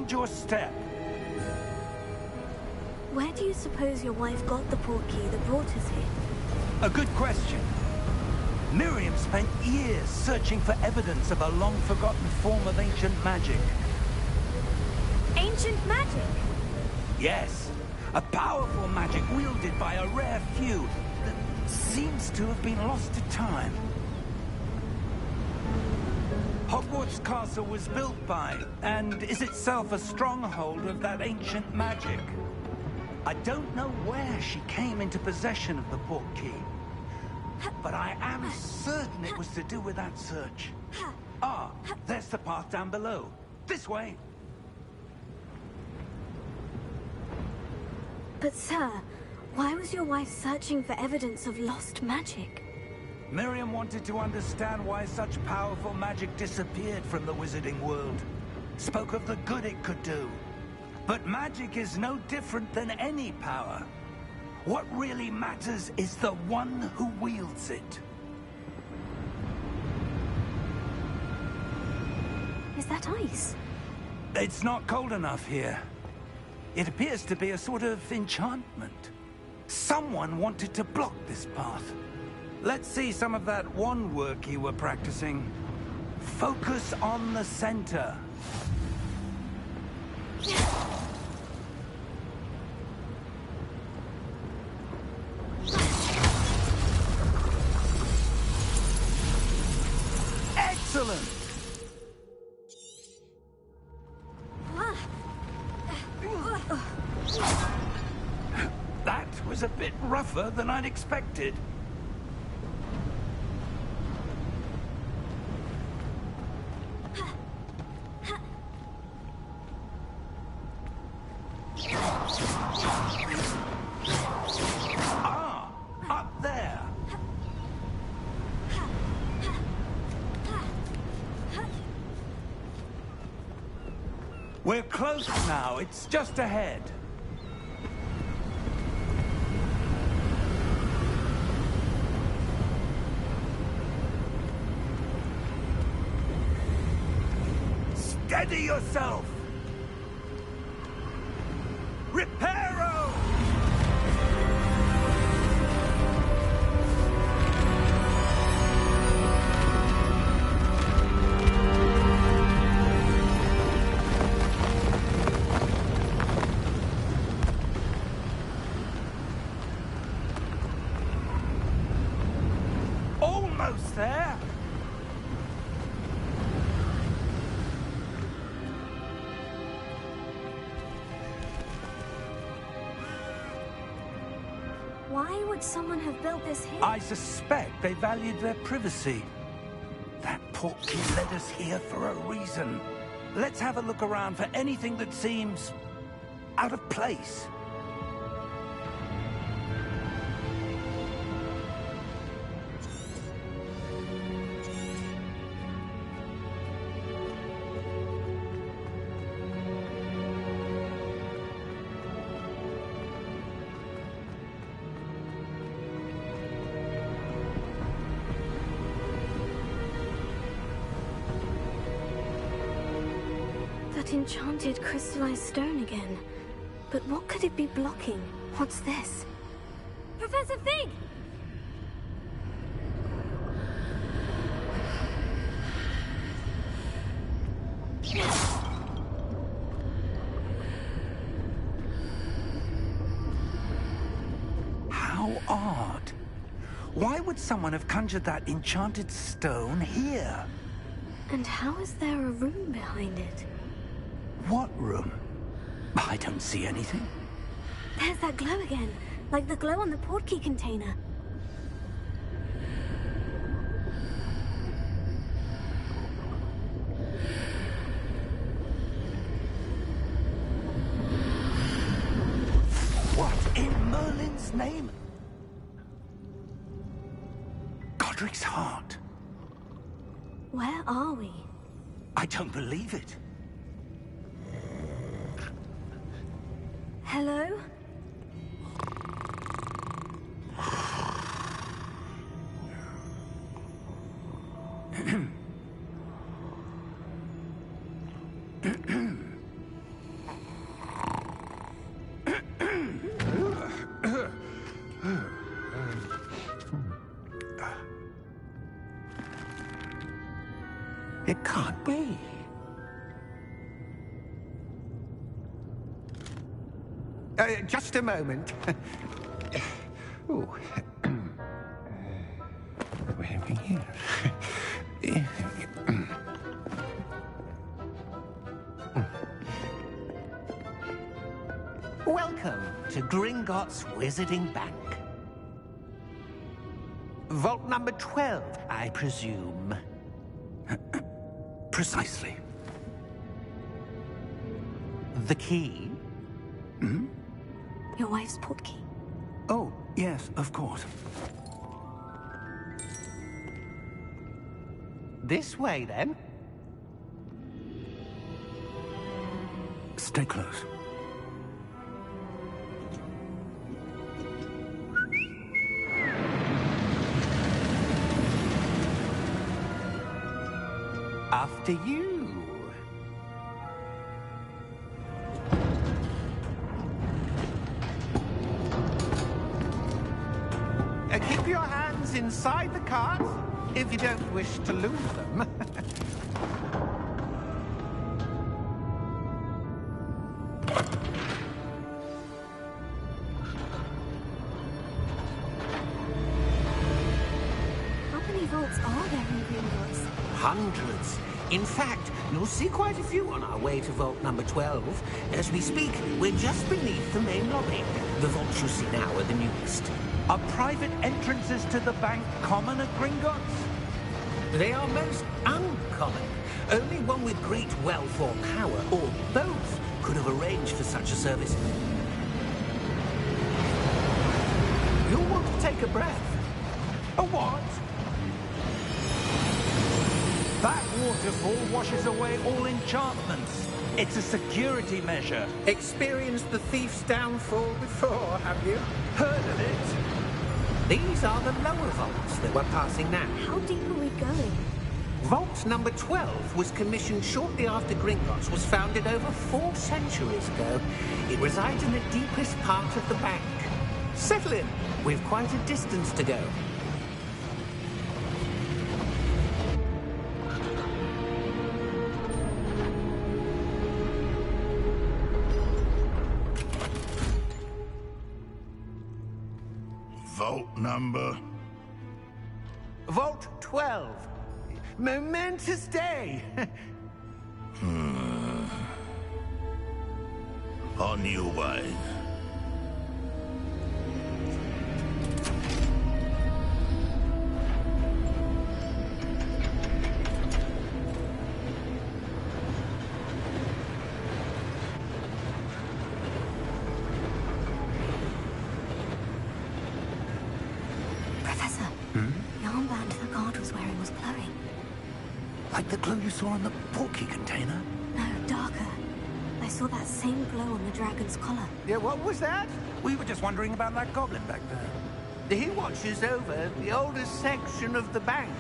Hold your step. Where do you suppose your wife got the portkey that brought us here? A good question. Miriam spent years searching for evidence of a long-forgotten form of ancient magic. Ancient magic? Yes, a powerful magic wielded by a rare few that seems to have been lost to time. Hogwarts Castle was built by, and is itself a stronghold of that ancient magic. I don't know where she came into possession of the portkey, but I am certain it was to do with that search. Ah, there's the path down below. This way. But sir, why was your wife searching for evidence of lost magic? Miriam wanted to understand why such powerful magic disappeared from the wizarding world. Spoke of the good it could do. But magic is no different than any power. What really matters is the one who wields it. Is that ice? It's not cold enough here. It appears to be a sort of enchantment. Someone wanted to block this path. Let's see some of that wand work you were practicing. Focus on the center. Excellent! That was a bit rougher than I'd expected. Ah, up there. We're close now. It's just ahead. Steady yourself! Reparo! Almost there! Why would someone have built this here? I suspect they valued their privacy. That portkey led us here for a reason. Let's have a look around for anything that seems out of place. That enchanted crystallized stone again. But what could it be blocking? What's this? Professor Fig! How odd. Why would someone have conjured that enchanted stone here? And how is there a room behind it? What room? I don't see anything. There's that glow again, like the glow on the portkey container. What in Merlin's name? Godric's heart. Where are we? I don't believe it. Hello? Just a moment. Ooh. Where are we here? Welcome to Gringotts Wizarding Bank. Vault number 12, I presume. Precisely. The key? Hmm? Your wife's portkey. Oh, yes, of course. This way, then. Stay close. After you. Keep your hands inside the cart if you don't wish to lose them. How many vaults are there in Gringotts? Hundreds. In fact, you'll see quite a few on our way to vault number 12. As we speak, we're just beneath the main lobby. The vaults you see now are the newest. Are private entrances to the bank common at Gringotts? They are most uncommon. Only one with great wealth or power, or both, could have arranged for such a service. You'll want to take a breath. A what? That waterfall washes away all enchantments. It's a security measure. Experienced the thief's downfall before, have you? Heard of it? These are the lower vaults that we're passing now. How deep are we going? Vault number 12 was commissioned shortly after Gringotts was founded over 4 centuries ago. It resides in the deepest part of the bank. Settle in. We've quite a distance to go. Vault number? Vault 12. Momentous day. On your way. Professor, the armband the guard was wearing was glowing. Like the glow you saw on the portkey container? No, darker. I saw that same glow on the dragon's collar. Yeah, what was that? We were just wondering about that goblin back there. He watches over the oldest section of the bank.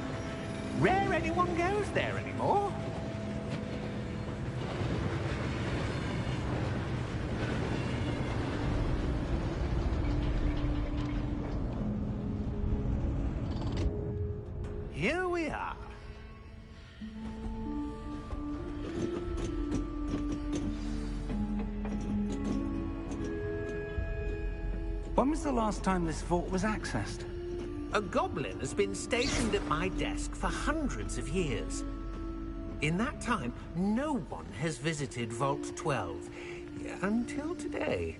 Rare anyone goes there anymore. Here we are. When was the last time this vault was accessed? A goblin has been stationed at my desk for hundreds of years. In that time, no one has visited Vault 12 until today.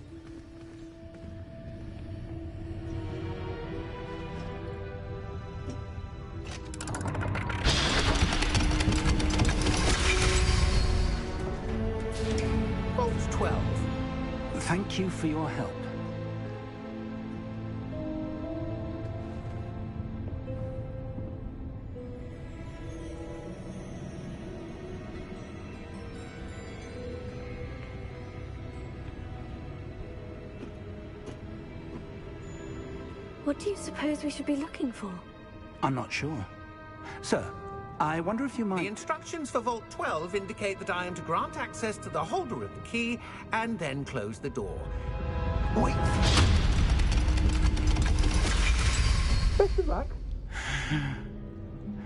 Vault 12. Thank you for your help. What do you suppose we should be looking for? I'm not sure. Sir, I wonder if you The might... instructions for Vault 12 indicate that I am to grant access to the holder of the key and then close the door. Wait! Best of luck.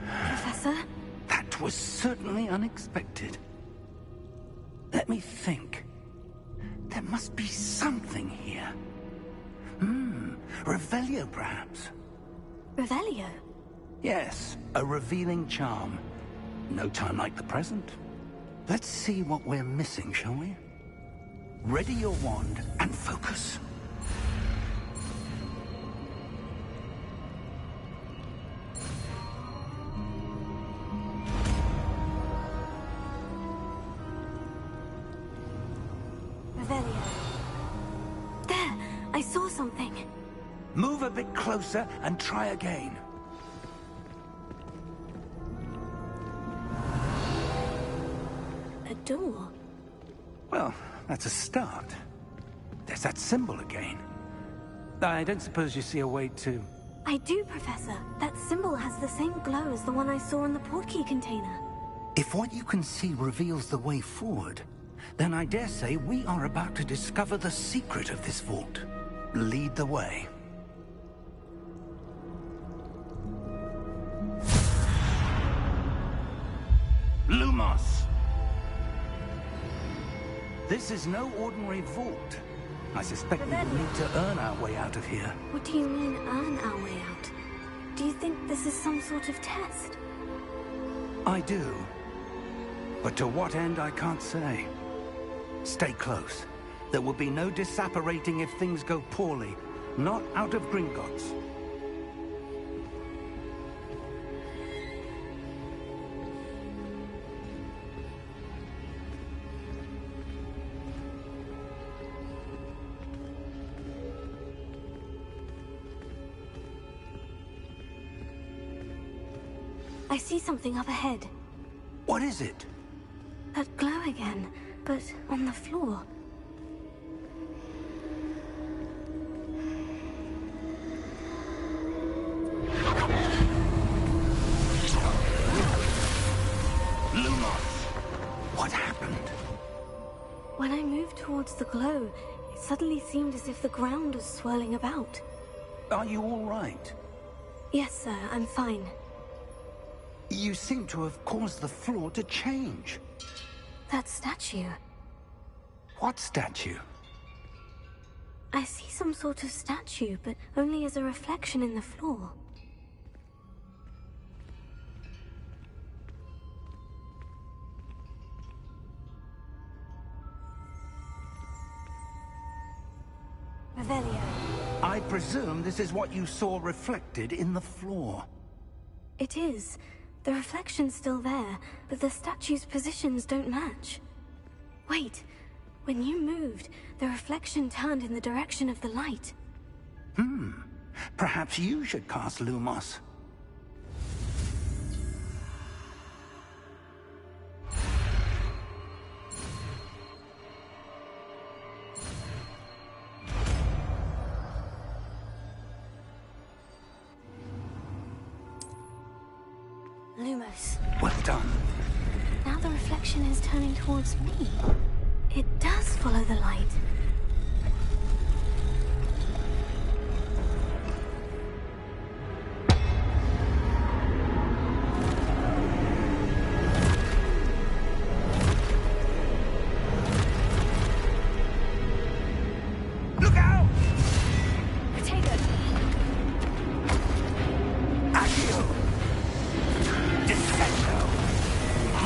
Professor? That was certainly unexpected. Let me think. There must be something here. Revelio, perhaps? Revelio? Yes, a revealing charm. No time like the present. Let's see what we're missing, shall we? Ready your wand and focus. Revelio. There! I saw something. Move a bit closer and try again. A door? Well, that's a start. There's that symbol again. I don't suppose you see a way to... I do, Professor. That symbol has the same glow as the one I saw in the portkey container. If what you can see reveals the way forward, then I dare say we are about to discover the secret of this vault. Lead the way. Lumos! This is no ordinary vault. I suspect we will need to earn our way out of here. What do you mean, earn our way out? Do you think this is some sort of test? I do. But to what end, I can't say. Stay close. There will be no disapparating if things go poorly. Not out of Gringotts. I see something up ahead. What is it? That glow again, but on the floor. Lumos! What happened? When I moved towards the glow, it suddenly seemed as if the ground was swirling about. Are you all right? Yes, sir, I'm fine. You seem to have caused the floor to change. That statue. What statue? I see some sort of statue, but only as a reflection in the floor. Revelio. I presume this is what you saw reflected in the floor. It is. The reflection's still there, but the statue's positions don't match. Wait. When you moved, the reflection turned in the direction of the light. Perhaps you should cast Lumos. Lumos. Well done. Now the reflection is turning towards me. It does follow the light. Look out! Potato! Accio! Defendo!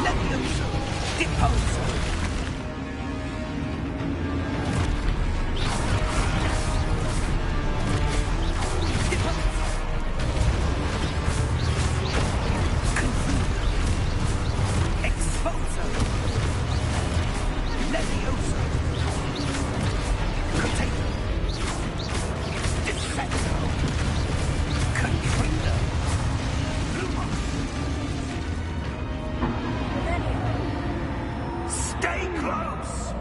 Levioso! Deposo! Stay close!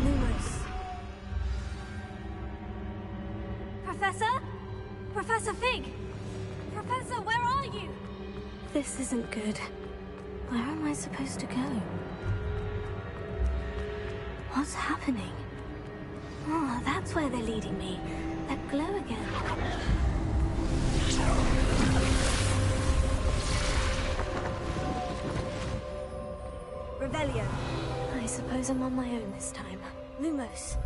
Lumos. Professor? Professor Fig! Professor, where are you? This isn't good. Where am I supposed to go? What's happening? Oh, that's where they're leading me. That glow again. Revelio. I suppose I'm on my own this time. Lumos.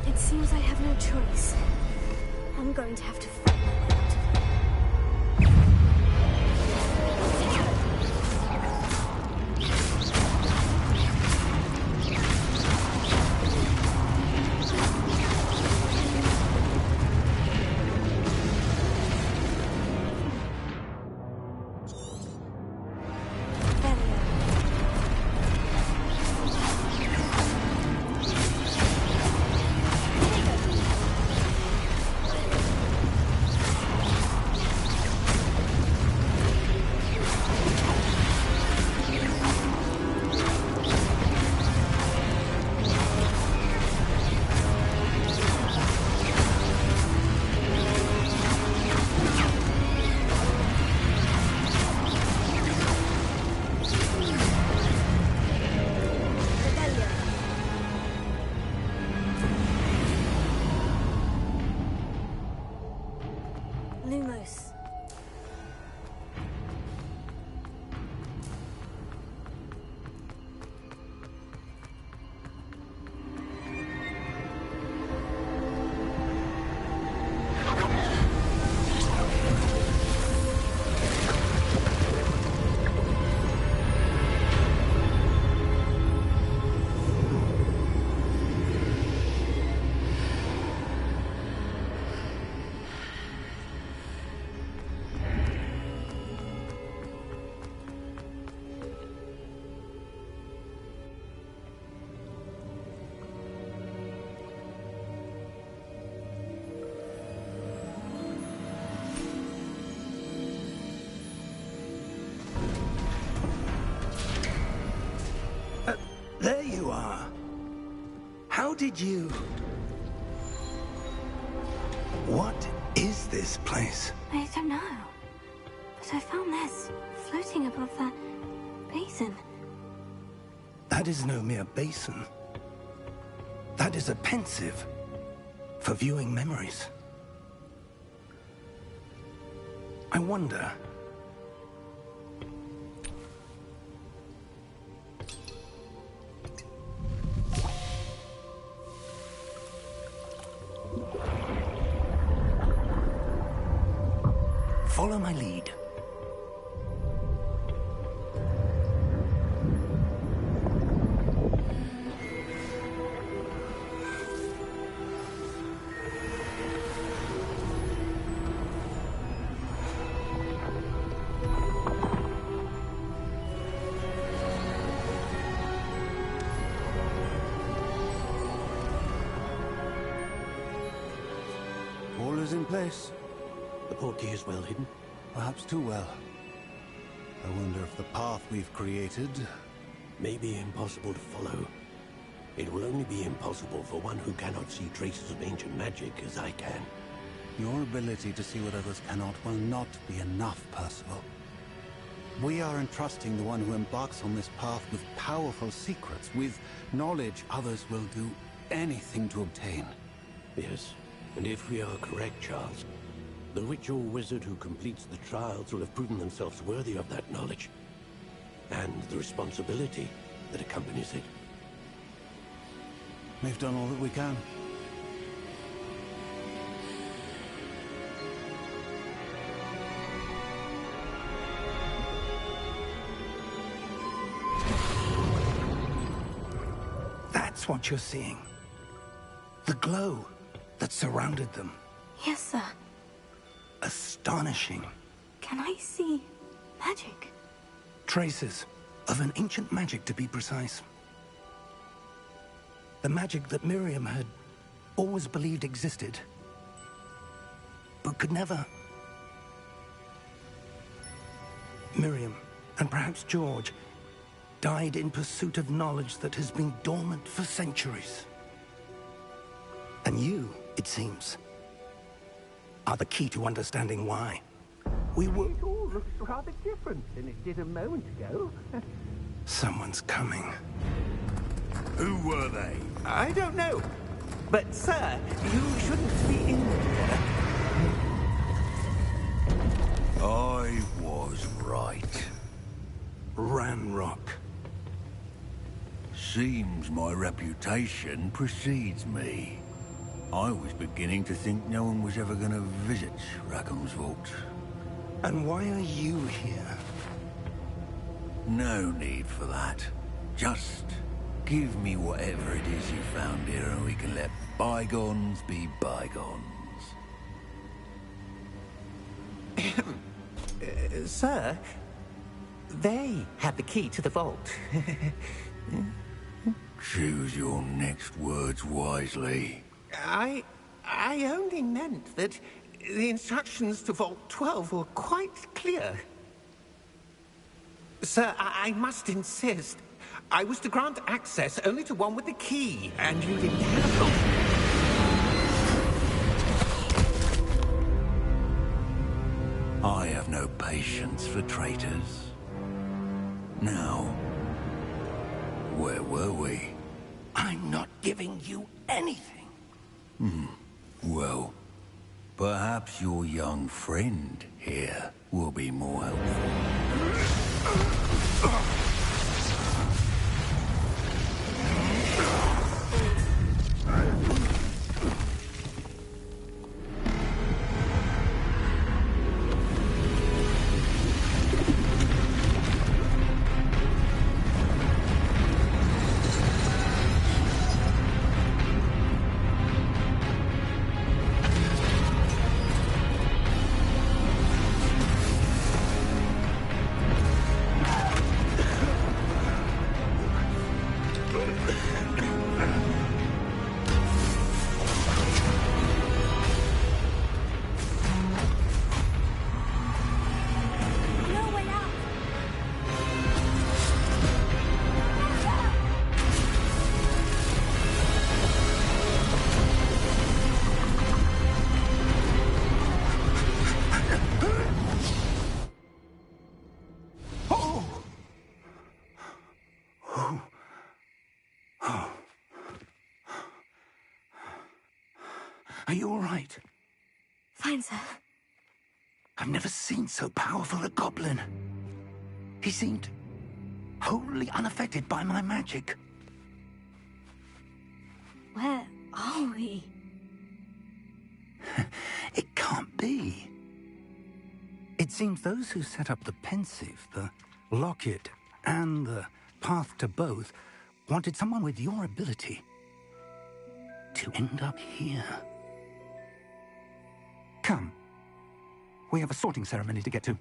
It seems I have no choice. I'm going to have to fight my way out of here. Lumos. There you are. How did you... What is this place? I don't know. But I found this floating above that basin. That is no mere basin. That is a pensive for viewing memories. I wonder... Follow my lead. All is in place. The portkey is well hidden. Perhaps too well. I wonder if the path we've created... May be impossible to follow. It will only be impossible for one who cannot see traces of ancient magic as I can. Your ability to see what others cannot will not be enough, Percival. We are entrusting the one who embarks on this path with powerful secrets, with knowledge others will do anything to obtain. Yes, and if we are correct, Charles, the witch or wizard who completes the trials will have proven themselves worthy of that knowledge, and the responsibility that accompanies it. We've done all that we can. That's what you're seeing. The glow that surrounded them. Yes, sir. Astonishing. Can I see magic? Traces of an ancient magic, to be precise. The magic that Miriam had always believed existed, but could never. Miriam, and perhaps George, died in pursuit of knowledge that has been dormant for centuries. And you, it seems, are the key to understanding why. We were... It all looks rather different than it did a moment ago. Someone's coming. Who were they? I don't know. But, sir, you shouldn't be in here. I was right. Ranrock. Seems my reputation precedes me. I was beginning to think no one was ever going to visit Rackham's vault. And why are you here? No need for that. Just give me whatever it is you found here and we can let bygones be bygones. Sir, they had the key to the vault. Choose your next words wisely. I only meant that the instructions to Vault 12 were quite clear. Sir, I must insist. I was to grant access only to one with the key, and you didn't have one. I have no patience for traitors. Now, where were we? I'm not giving you anything. Well, perhaps your young friend here will be more helpful. Are you all right? Fine, sir. I've never seen so powerful a goblin. He seemed wholly unaffected by my magic. Where are we? It can't be. It seems those who set up the pensive, the locket, and the path to both wanted someone with your ability to end up here. Come. We have a sorting ceremony to get to.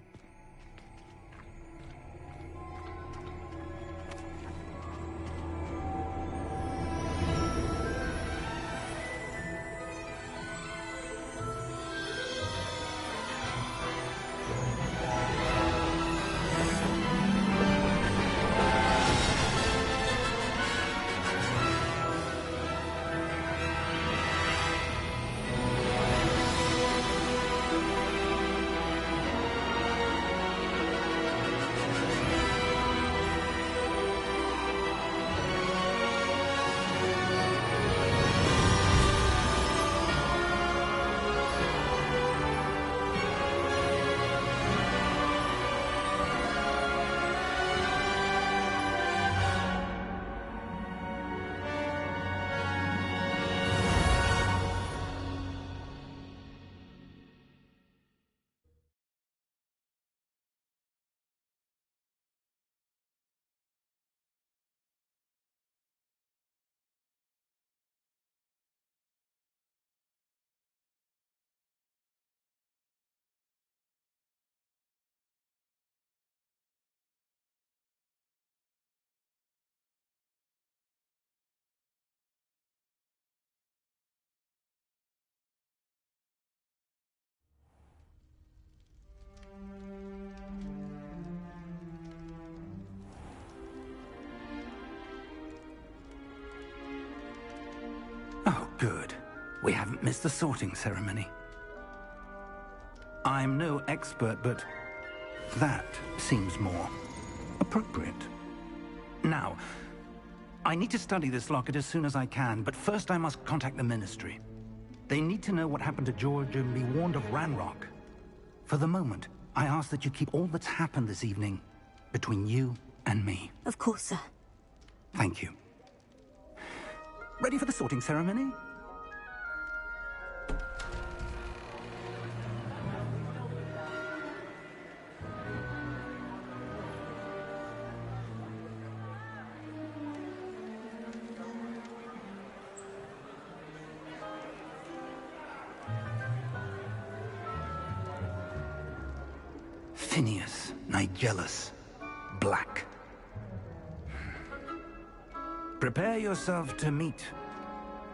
Oh, good. We haven't missed the sorting ceremony. I'm no expert, but that seems more appropriate. Now, I need to study this locket as soon as I can, but first I must contact the Ministry. They need to know what happened to George and be warned of Ranrock. For the moment, I ask that you keep all that's happened this evening between you and me. Of course, sir. Thank you. Ready for the sorting ceremony? Phineas, Nigellus, Black. Prepare yourself to meet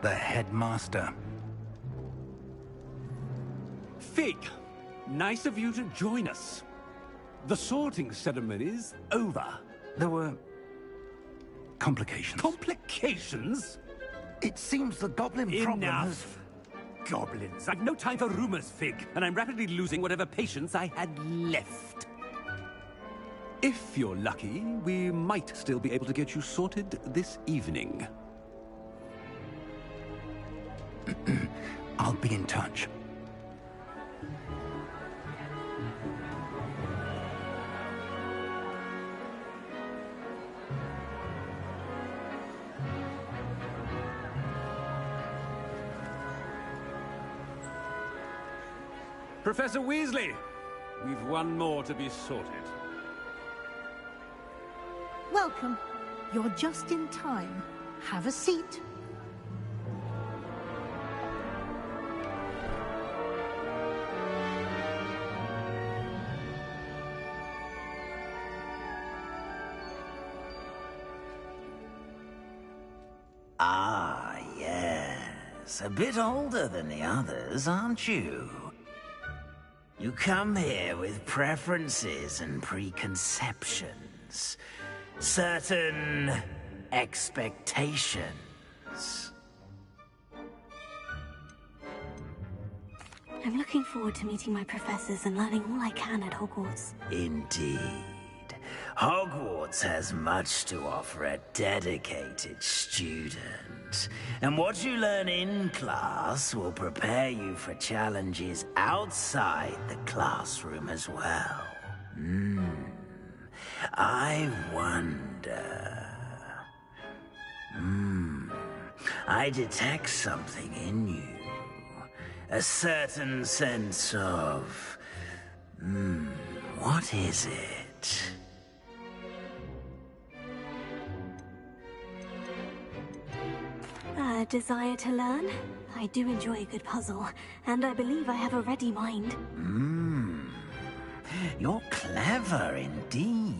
the headmaster. Fig, nice of you to join us. The sorting ceremony's over. There were complications. Complications? It seems the goblin problem has... Enough! Goblins. I've no time for rumors, Fig, and I'm rapidly losing whatever patience I had left. If you're lucky, we might still be able to get you sorted this evening. I'll be in touch. Professor Weasley, we've one more to be sorted. Welcome. You're just in time. Have a seat. Ah, yes. A bit older than the others, aren't you? You come here with preferences and preconceptions. Certain expectations. I'm looking forward to meeting my professors and learning all I can at Hogwarts. Indeed. Hogwarts has much to offer a dedicated student. And what you learn in class will prepare you for challenges outside the classroom as well. I wonder... I detect something in you. A certain sense of... what is it? A desire to learn? I do enjoy a good puzzle, and I believe I have a ready mind. You're clever indeed.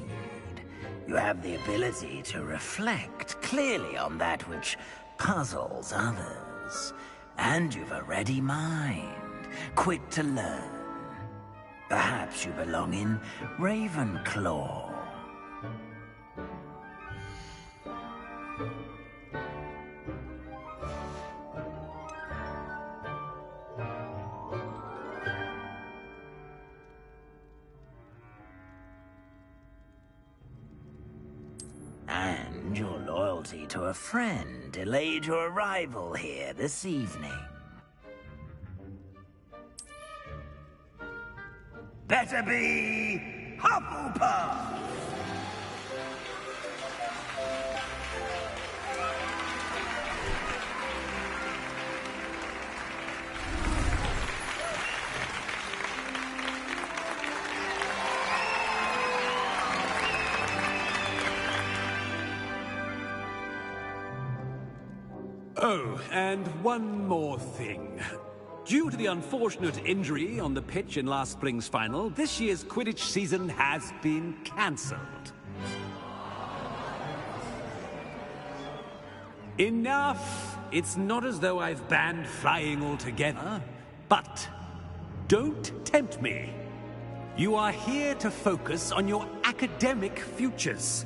You have the ability to reflect clearly on that which puzzles others. And you've a ready mind, quick to learn. Perhaps you belong in Ravenclaw. And your loyalty to a friend delayed your arrival here this evening. Better be Hufflepuff! Oh, and one more thing. Due to the unfortunate injury on the pitch in last spring's final, this year's Quidditch season has been cancelled. Enough! It's not as though I've banned flying altogether, but don't tempt me. You are here to focus on your academic futures.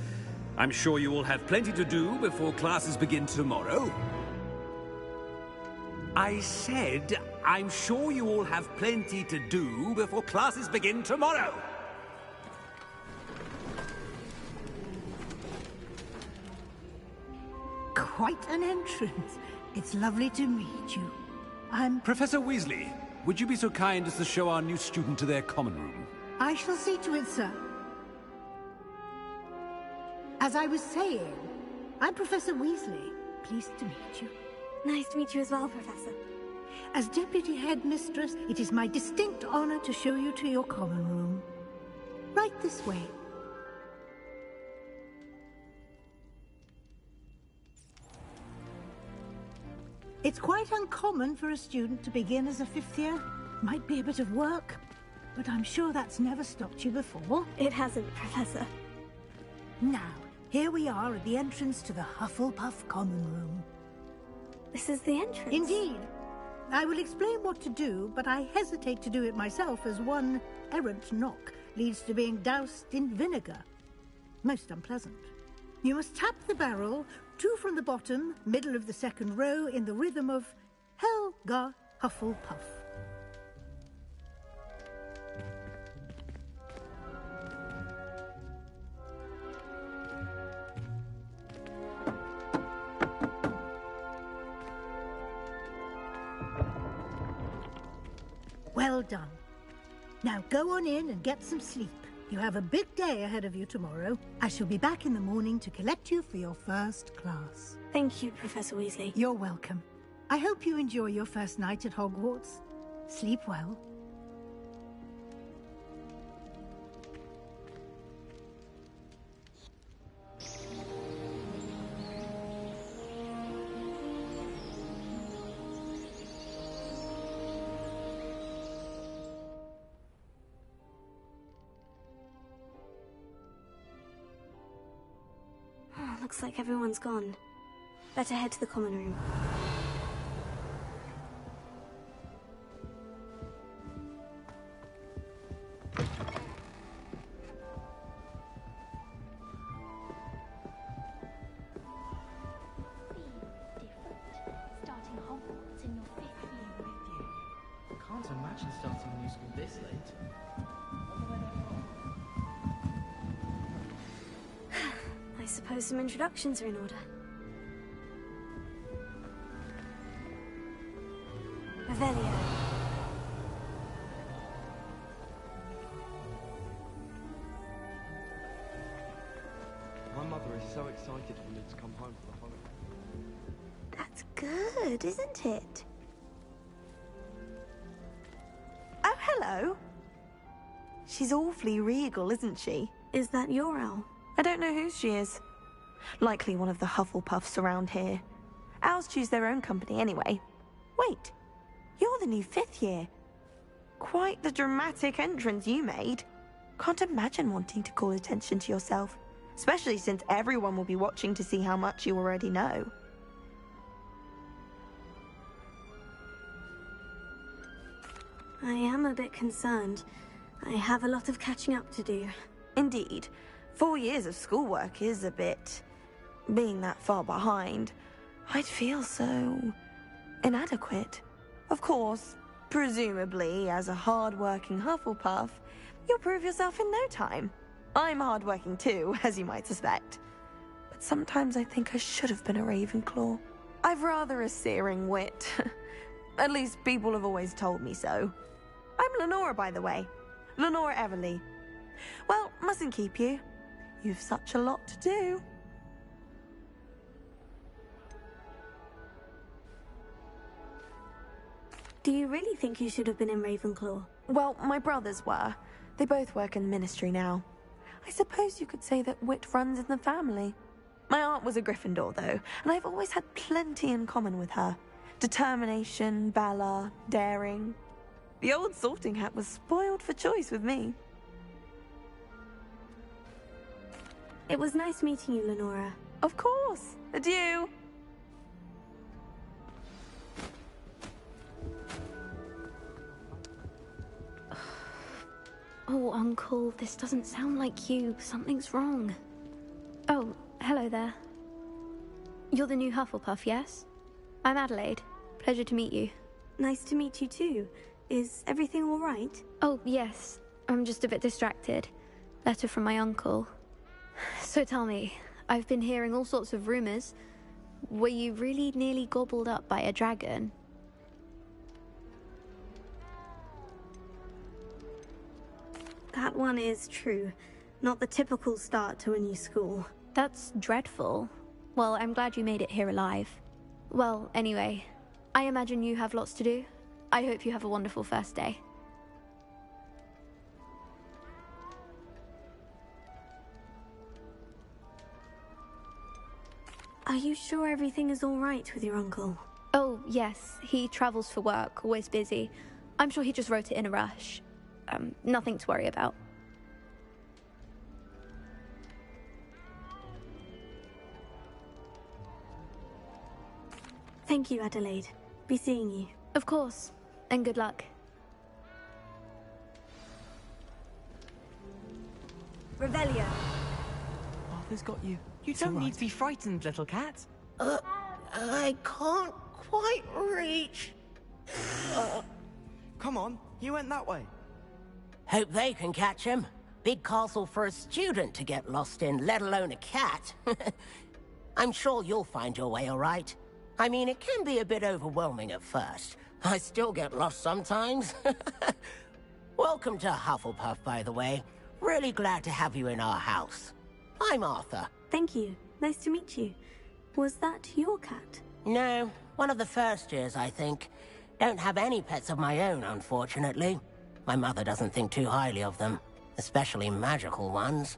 I'm sure you will have plenty to do before classes begin tomorrow. I said, I'm sure you all have plenty to do before classes begin tomorrow. quite an entrance. It's lovely to meet you. Professor Weasley, would you be so kind as to show our new student to their common room? I shall see to it, sir. As I was saying, I'm Professor Weasley. Pleased to meet you. Nice to meet you as well, Professor. As Deputy Headmistress, it is my distinct honor to show you to your common room. Right this way. It's quite uncommon for a student to begin as a fifth year. Might be a bit of work, but I'm sure that's never stopped you before. It hasn't, Professor. Now, here we are at the entrance to the Hufflepuff common room. This is the entrance? Indeed. I will explain what to do, but I hesitate to do it myself as one errant knock leads to being doused in vinegar. Most unpleasant. You must tap the barrel, 2 from the bottom, middle of the second row, in the rhythm of Helga Hufflepuff. Well done. Now go on in and get some sleep. You have a big day ahead of you tomorrow. I shall be back in the morning to collect you for your first class. Thank you, Professor Weasley. You're welcome. I hope you enjoy your first night at Hogwarts. Sleep well. Looks like everyone's gone. Better head to the common room. Starting Hogwarts in your 5th year with you. I can't imagine starting a new school this late. I suppose some introductions are in order. Revelio. My mother is so excited for me to come home for the holiday. That's good, isn't it? Oh, hello. She's awfully regal, isn't she? Is that your owl? I don't know who she is. Likely one of the Hufflepuffs around here. Owls choose their own company anyway. Wait, you're the new 5th year. Quite the dramatic entrance you made. Can't imagine wanting to call attention to yourself, especially since everyone will be watching to see how much you already know. I am a bit concerned. I have a lot of catching up to do. Indeed. 4 years of schoolwork is a bit... being that far behind. I'd feel so... inadequate. Of course, presumably, as a hard-working Hufflepuff, you'll prove yourself in no time. I'm hard-working too, as you might suspect. But sometimes I think I should have been a Ravenclaw. I've rather a searing wit. At least people have always told me so. I'm Lenora, by the way. Lenora Everly. Well, mustn't keep you. You've such a lot to do. Do you really think you should have been in Ravenclaw? Well, my brothers were. They both work in the ministry now. I suppose you could say that wit runs in the family. My aunt was a Gryffindor, though, and I've always had plenty in common with her. Determination, valor, daring. The old sorting hat was spoiled for choice with me. It was nice meeting you, Lenora. Of course. Adieu. Oh, Uncle, this doesn't sound like you. Something's wrong. Oh, hello there. You're the new Hufflepuff, yes? I'm Adelaide. Pleasure to meet you. Nice to meet you too. Is everything all right? Oh, yes. I'm just a bit distracted. Letter from my uncle. So tell me, I've been hearing all sorts of rumors. Were you really nearly gobbled up by a dragon? That one is true. Not the typical start to a new school. That's dreadful. Well, I'm glad you made it here alive. Well, anyway, I imagine you have lots to do. I hope you have a wonderful first day. Are you sure everything is all right with your uncle? Oh, yes. He travels for work, always busy. I'm sure he just wrote it in a rush. Nothing to worry about. Thank you, Adelaide. Be seeing you. Of course. And good luck. Revelio. Arthur's got you. You don't need to be frightened, little cat. I can't quite reach. Come on, you went that way. Hope they can catch him. Big castle for a student to get lost in, let alone a cat. I'm sure you'll find your way all right. I mean, it can be a bit overwhelming at first. I still get lost sometimes. Welcome to Hufflepuff, by the way. Really glad to have you in our house. I'm Arthur. Thank you. Nice to meet you. Was that your cat? No, one of the first years, I think. Don't have any pets of my own, unfortunately. My mother doesn't think too highly of them, especially magical ones.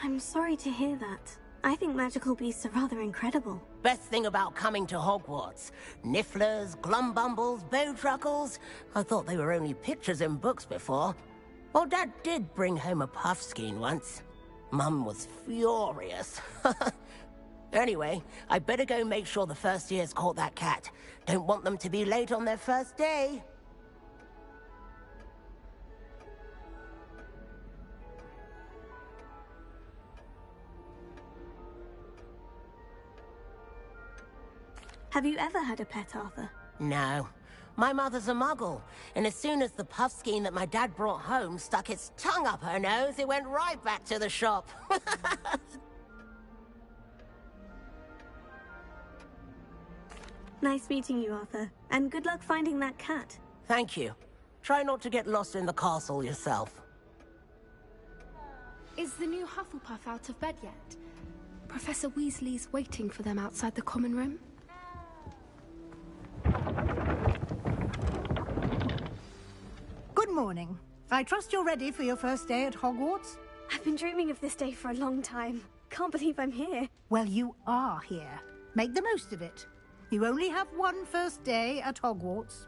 I'm sorry to hear that. I think magical beasts are rather incredible. Best thing about coming to Hogwarts. Nifflers, Glumbumbles, Bowtruckles. I thought they were only pictures in books before. Well, Dad did bring home a Puffskein once. Mum was furious. Anyway, I better go make sure the first years caught that cat. Don't want them to be late on their first day. Have you ever had a pet, Arthur? No. My mother's a muggle, and as soon as the Puffskein that my dad brought home stuck its tongue up her nose, it went right back to the shop. Nice meeting you, Arthur. And good luck finding that cat. Thank you. Try not to get lost in the castle yourself. Is the new Hufflepuff out of bed yet? Professor Weasley's waiting for them outside the common room. Good morning. I trust you're ready for your first day at Hogwarts? I've been dreaming of this day for a long time. Can't believe I'm here. Well, you are here. Make the most of it. You only have one first day at Hogwarts.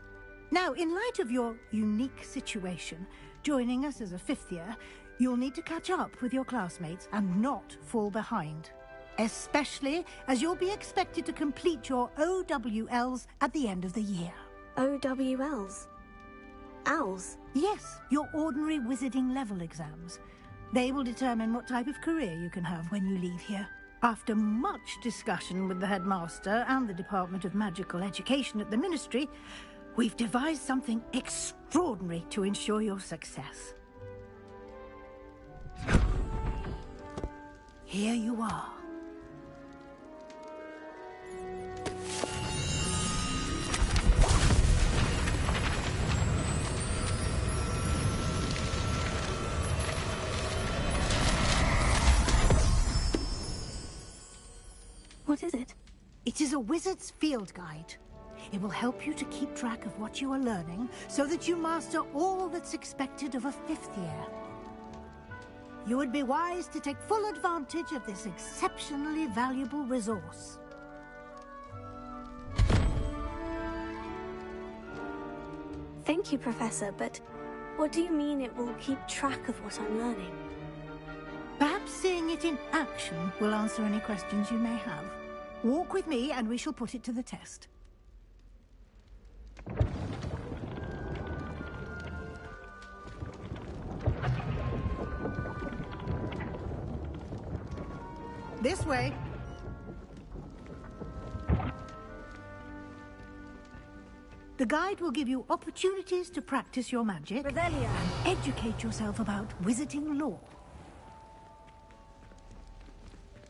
Now, in light of your unique situation, joining us as a fifth year, you'll need to catch up with your classmates and not fall behind. Especially as you'll be expected to complete your OWLs at the end of the year. OWLs? Owls? Yes, your ordinary wizarding level exams. They will determine what type of career you can have when you leave here. After much discussion with the headmaster and the Department of Magical Education at the Ministry, we've devised something extraordinary to ensure your success. Here you are. What is it? It is a wizard's field guide. It will help you to keep track of what you are learning so that you master all that's expected of a fifth year. You would be wise to take full advantage of this exceptionally valuable resource. Thank you, Professor, but what do you mean it will keep track of what I'm learning? Perhaps seeing it in action will answer any questions you may have. Walk with me and we shall put it to the test. This way. The guide will give you opportunities to practice your magic Revelio. and educate yourself about wizarding lore.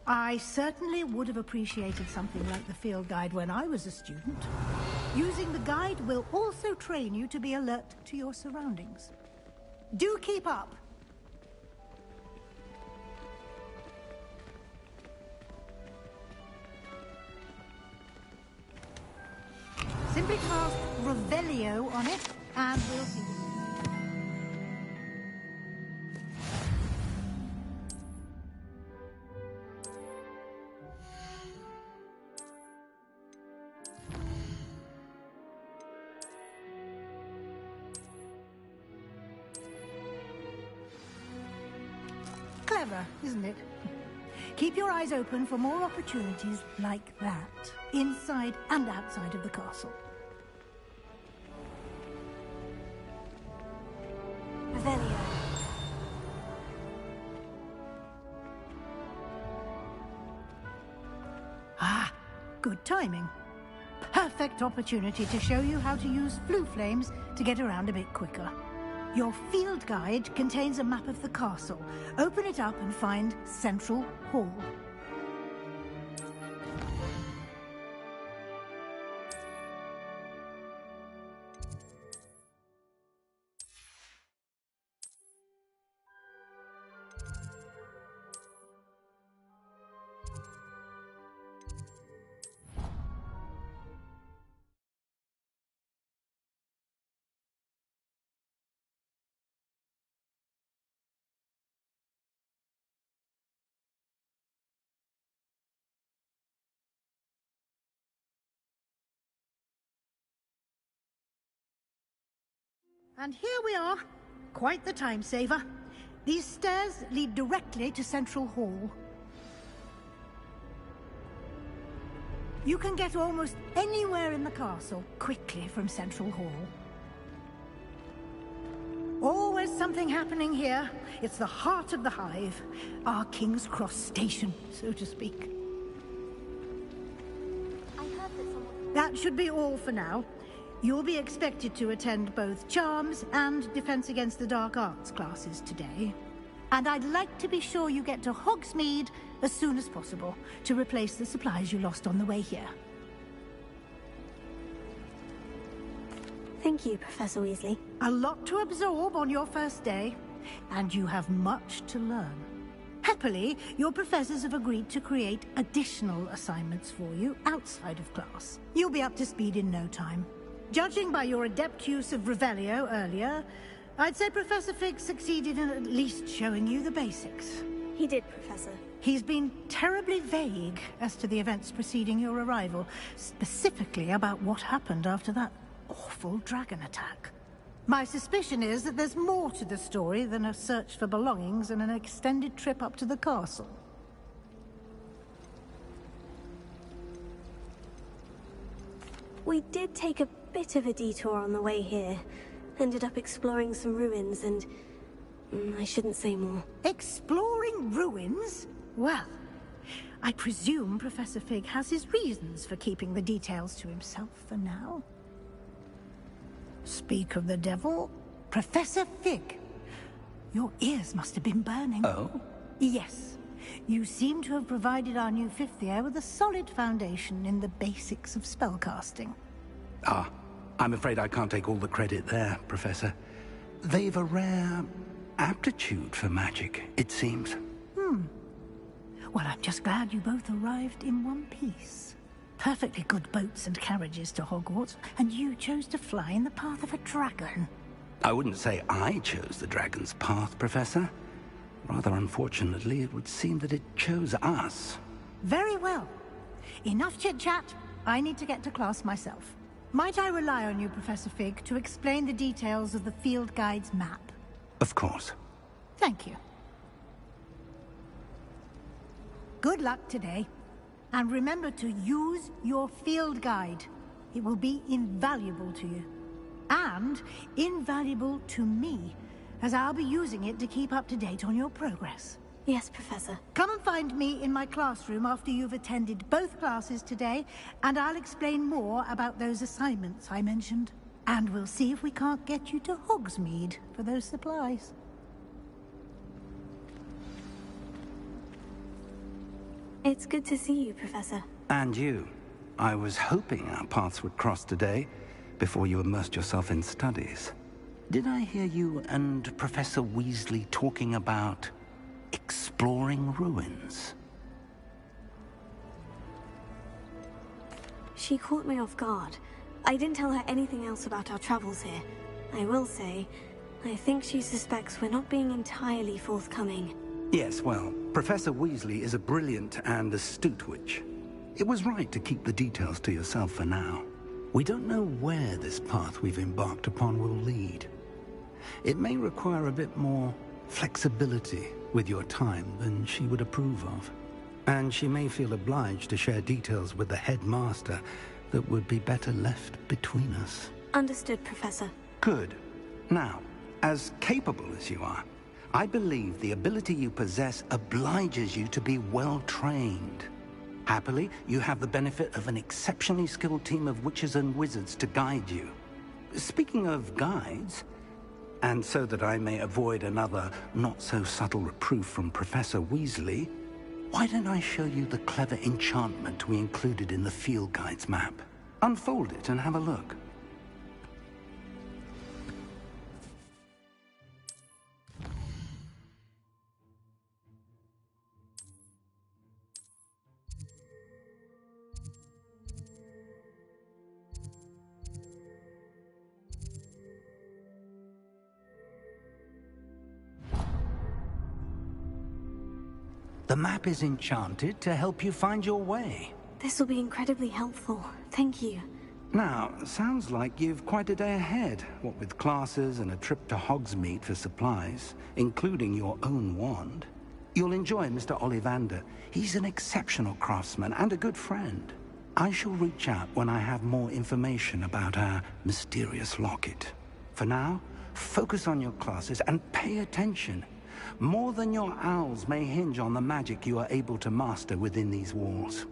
I certainly would have appreciated something like the field guide when I was a student. Using the guide will also train you to be alert to your surroundings. Do keep up! Simply cast Revelio on it, and we'll see. Clever, isn't it? Keep your eyes open for more opportunities like that, inside and outside of the castle. Revelio. Ah, good timing. Perfect opportunity to show you how to use flue flames to get around a bit quicker. Your field guide contains a map of the castle. Open it up and find Central Hall. And here we are. Quite the time saver. These stairs lead directly to Central Hall. You can get almost anywhere in the castle quickly from Central Hall. Always something happening here. It's the heart of the hive. Our King's Cross station, so to speak. That should be all for now. You'll be expected to attend both Charms and Defense Against the Dark Arts classes today. And I'd like to be sure you get to Hogsmeade as soon as possible to replace the supplies you lost on the way here. Thank you, Professor Weasley. A lot to absorb on your first day, and you have much to learn. Happily, your professors have agreed to create additional assignments for you outside of class. You'll be up to speed in no time. Judging by your adept use of Revelio earlier, I'd say Professor Fig succeeded in at least showing you the basics. He did, Professor. He's been terribly vague as to the events preceding your arrival, specifically about what happened after that awful dragon attack. My suspicion is that there's more to the story than a search for belongings and an extended trip up to the castle. We did take a bit of a detour on the way here. Ended up exploring some ruins and... I shouldn't say more. Exploring ruins? Well, I presume Professor Fig has his reasons for keeping the details to himself for now. Speak of the devil, Professor Fig. Your ears must have been burning. Oh? Yes. You seem to have provided our new fifth year with a solid foundation in the basics of spellcasting. Ah, I'm afraid I can't take all the credit there, Professor. They've a rare aptitude for magic, it seems. Well, I'm just glad you both arrived in one piece. Perfectly good boats and carriages to Hogwarts, and you chose to fly in the path of a dragon. I wouldn't say I chose the dragon's path, Professor. Rather unfortunately, it would seem that it chose us. Very well. Enough chit-chat. I need to get to class myself. Might I rely on you, Professor Fig, to explain the details of the field guide's map? Of course. Thank you. Good luck today. And remember to use your field guide. It will be invaluable to you. And invaluable to me, as I'll be using it to keep up to date on your progress. Yes, Professor. Come and find me in my classroom after you've attended both classes today, and I'll explain more about those assignments I mentioned. And we'll see if we can't get you to Hogsmeade for those supplies. It's good to see you, Professor. And you. I was hoping our paths would cross today, before you immersed yourself in studies. Did I hear you and Professor Weasley talking about exploring ruins? She caught me off guard. I didn't tell her anything else about our travels here. I will say, I think she suspects we're not being entirely forthcoming. Yes, well, Professor Weasley is a brilliant and astute witch. It was right to keep the details to yourself for now. We don't know where this path we've embarked upon will lead. It may require a bit more flexibility with your time than she would approve of. And she may feel obliged to share details with the headmaster that would be better left between us. Understood, Professor. Good. Now, as capable as you are, I believe the ability you possess obliges you to be well trained. Happily, you have the benefit of an exceptionally skilled team of witches and wizards to guide you. Speaking of guides, and so that I may avoid another not-so-subtle reproof from Professor Weasley, why don't I show you the clever enchantment we included in the field guide's map? Unfold it and have a look. The map is enchanted to help you find your way. This will be incredibly helpful. Thank you. Now, sounds like you've quite a day ahead, what with classes and a trip to Hogsmeade for supplies, including your own wand. You'll enjoy Mr. Ollivander. He's an exceptional craftsman and a good friend. I shall reach out when I have more information about our mysterious locket. For now, focus on your classes and pay attention. More than your owls may hinge on the magic you are able to master within these walls.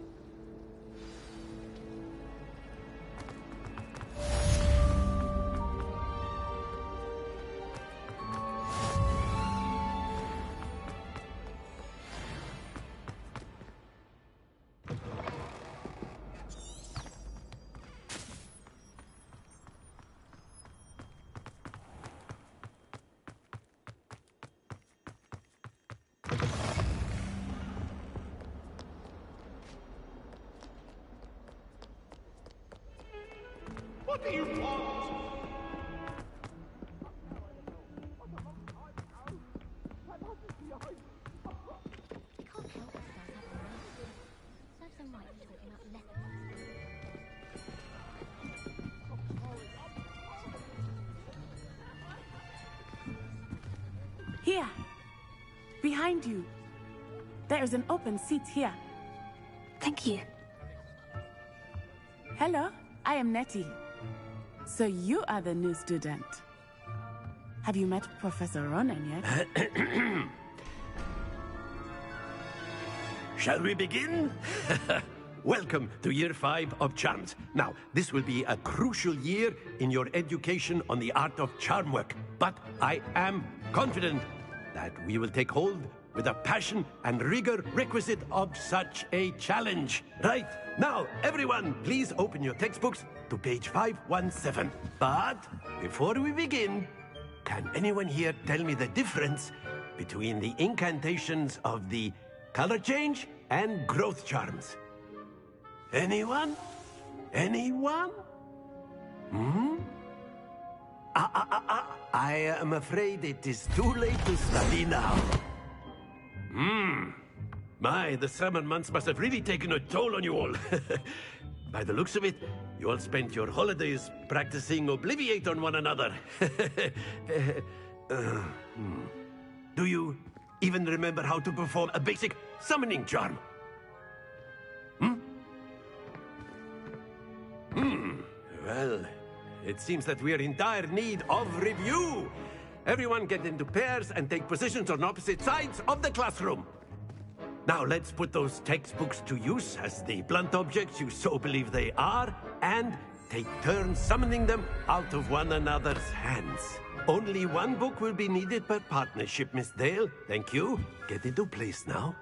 What do you want? Here, behind you. There is an open seat here. Thank you. Hello, I am Nettie. So you are the new student. Have you met Professor Ronan yet? Shall we begin? Welcome to Year 5 of Charms. Now, this will be a crucial year in your education on the art of charm work. But I am confident that we will take hold with the passion and rigor requisite of such a challenge. Right, now, everyone, please open your textbooks to page 517. But before we begin, can anyone here tell me the difference between the incantations of the color change and growth charms? Anyone? Anyone? I am afraid it is too late to study now. My, the summer months must have really taken a toll on you all. By the looks of it, you all spent your holidays practicing Obliviate on one another. Do you even remember how to perform a basic summoning charm? Well, it seems that we are in dire need of review. Everyone get into pairs and take positions on opposite sides of the classroom. Now let's put those textbooks to use as the blunt objects you so believe they are, and take turns summoning them out of one another's hands. Only one book will be needed per partnership, Miss Dale. Thank you. Get into place now.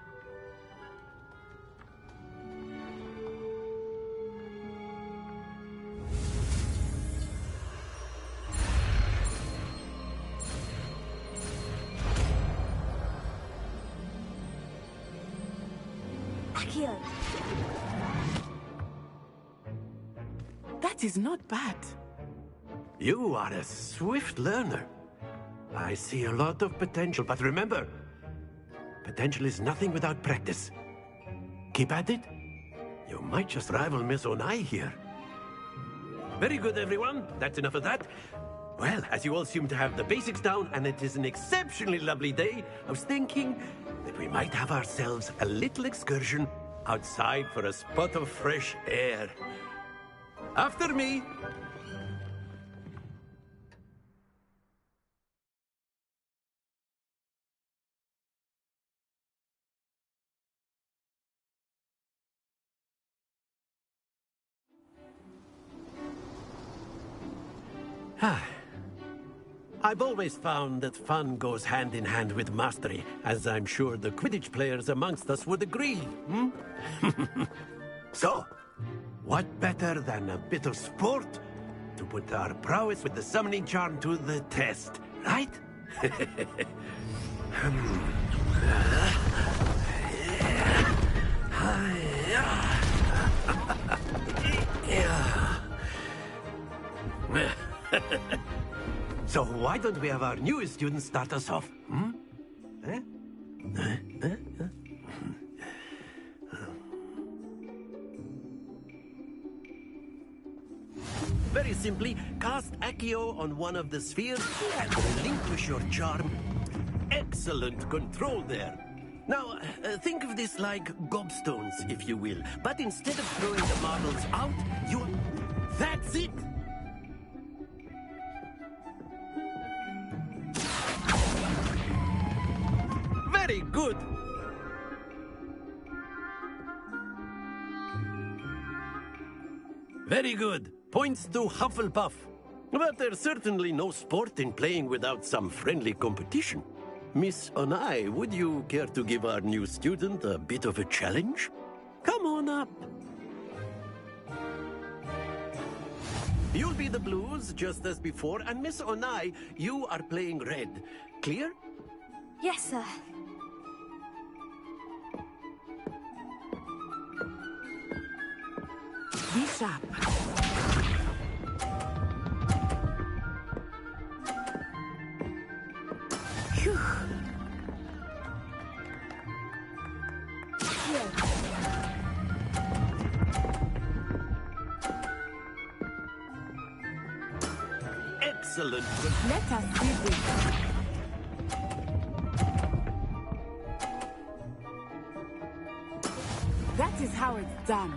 Akio. That is not bad. You are a swift learner. I see a lot of potential, but remember, potential is nothing without practice. Keep at it. You might just rival Miss Onai here. Very good, everyone. That's enough of that. Well, as you all seem to have the basics down, and it is an exceptionally lovely day, I was thinking that we might have ourselves a little excursion outside for a spot of fresh air. After me. I've always found that fun goes hand in hand with mastery, as I'm sure the Quidditch players amongst us would agree. So, what better than a bit of sport to put our prowess with the summoning charm to the test, right? So why don't we have our newest student start us off? Very simply, cast Accio on one of the spheres and relinquish your charm. Excellent control there. Now, think of this like gobstones, if you will. But instead of throwing the marbles out, you... That's it! Very good! Very good. Points to Hufflepuff. But there's certainly no sport in playing without some friendly competition. Miss Onai, would you care to give our new student a bit of a challenge? Come on up. You'll be the blues, just as before, and Miss Onai, you are playing red. Clear? Yes, sir. Be sharp. Phew. Excellent. Let us see this. That is how it's done.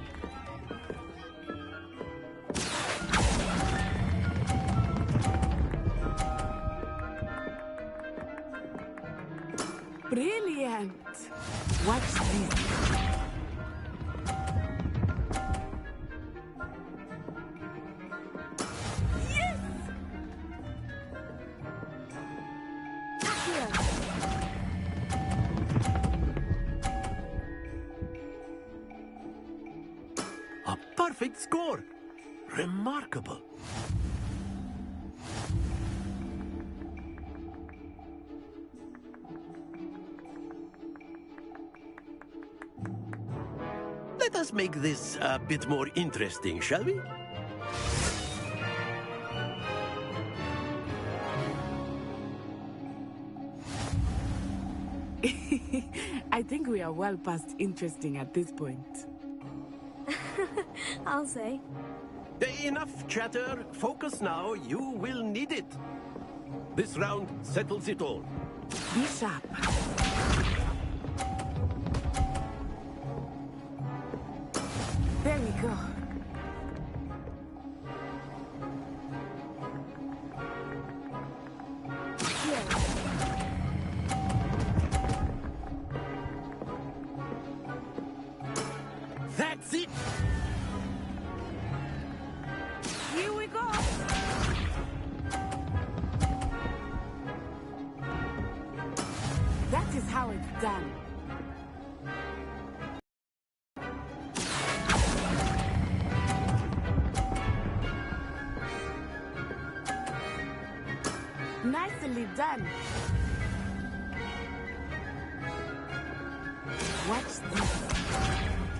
Brilliant! Watch this. Yes! A perfect score. Remarkable. Let us make this a bit more interesting, shall we? I think we are well past interesting at this point. I'll say. Enough chatter. Focus now. You will need it. This round settles it all. Be sharp. There we go. Here. Here we go! That is how it's done. Nicely done. Watch this.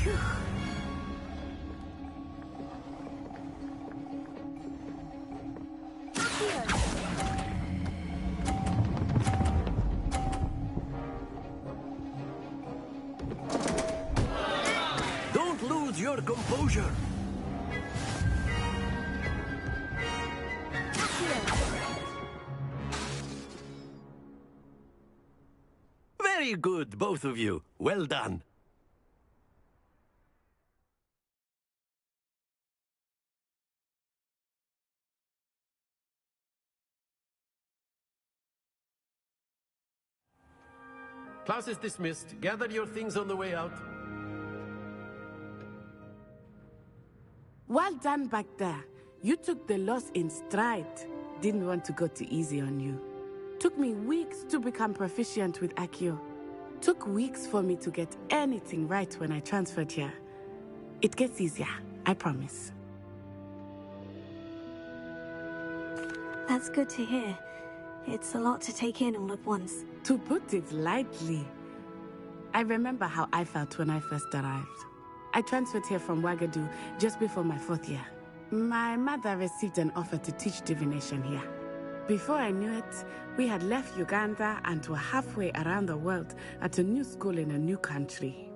Phew. Don't lose your composure. Very good, both of you. Well done. Class is dismissed. Gather your things on the way out. Well done back there. You took the loss in stride. Didn't want to go too easy on you. Took me weeks to become proficient with Accio. Took weeks for me to get anything right when I transferred here. It gets easier, I promise. That's good to hear. It's a lot to take in all at once. To put it lightly, I remember how I felt when I first arrived. I transferred here from Ouagadougou just before my 4th year. My mother received an offer to teach divination here. Before I knew it, we had left Uganda and were halfway around the world at a new school in a new country.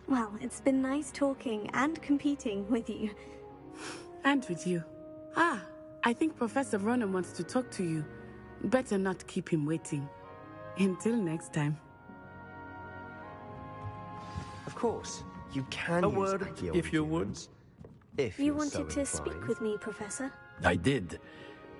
Well, it's been nice talking and competing with you. And with you. Ah, I think Professor Ronan wants to talk to you. Better not keep him waiting. Until next time. Of course, you can A use word, Accio if on you would. humans, if You you're wanted so to speak inclined. with me, Professor? I did.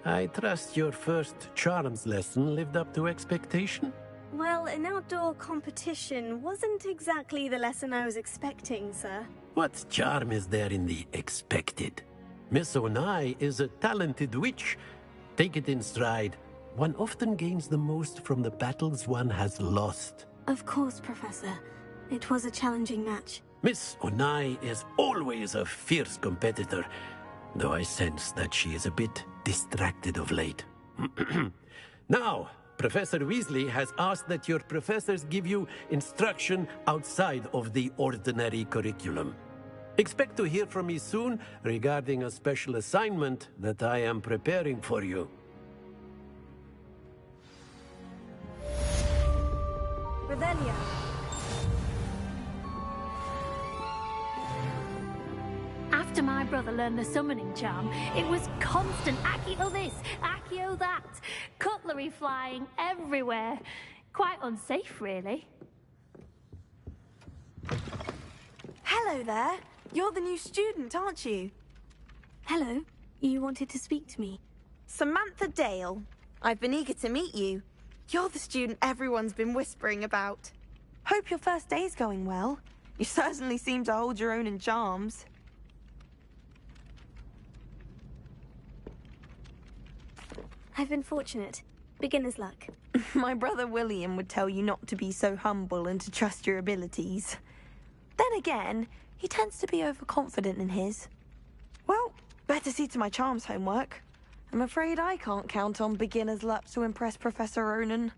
I trust your first charms lesson lived up to expectation? Well, an outdoor competition wasn't exactly the lesson I was expecting, sir. What charm is there in the expected? Miss Onai is a talented witch. Take it in stride. One often gains the most from the battles one has lost. Of course, Professor. It was a challenging match. Miss Onai is always a fierce competitor, though I sense that she is a bit distracted of late. Now, Professor Weasley has asked that your professors give you instruction outside of the ordinary curriculum. Expect to hear from me soon regarding a special assignment that I am preparing for you. Revelio. After my brother learned the summoning charm, it was constant Accio this, Accio that, cutlery flying everywhere. Quite unsafe, really. Hello there. You're the new student, aren't you? Hello. You wanted to speak to me? Samantha Dale. I've been eager to meet you. You're the student everyone's been whispering about. Hope your first day's going well. You certainly seem to hold your own in charms. I've been fortunate. Beginner's luck. My brother William would tell you not to be so humble and to trust your abilities. Then again, he tends to be overconfident in his. Well, better see to my charms homework. I'm afraid I can't count on beginner's luck to impress Professor Ronan.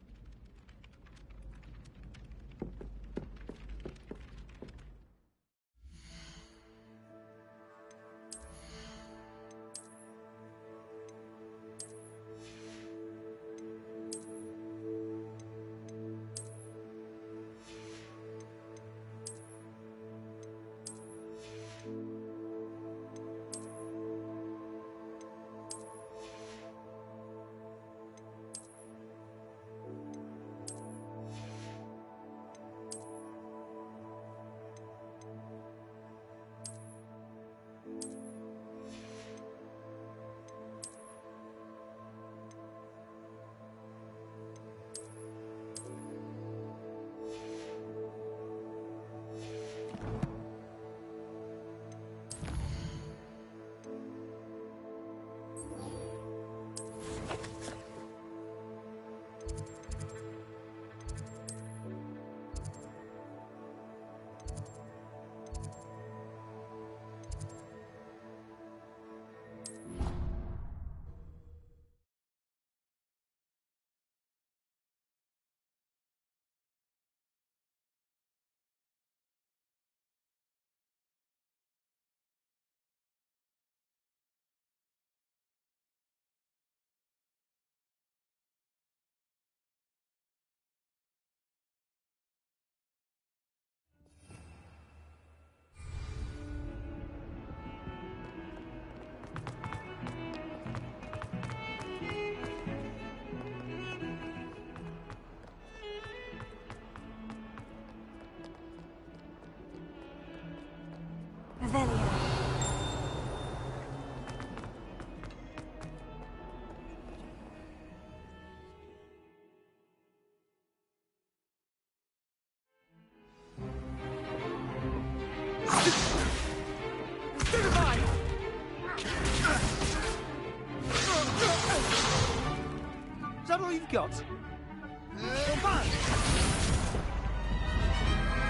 all you've got?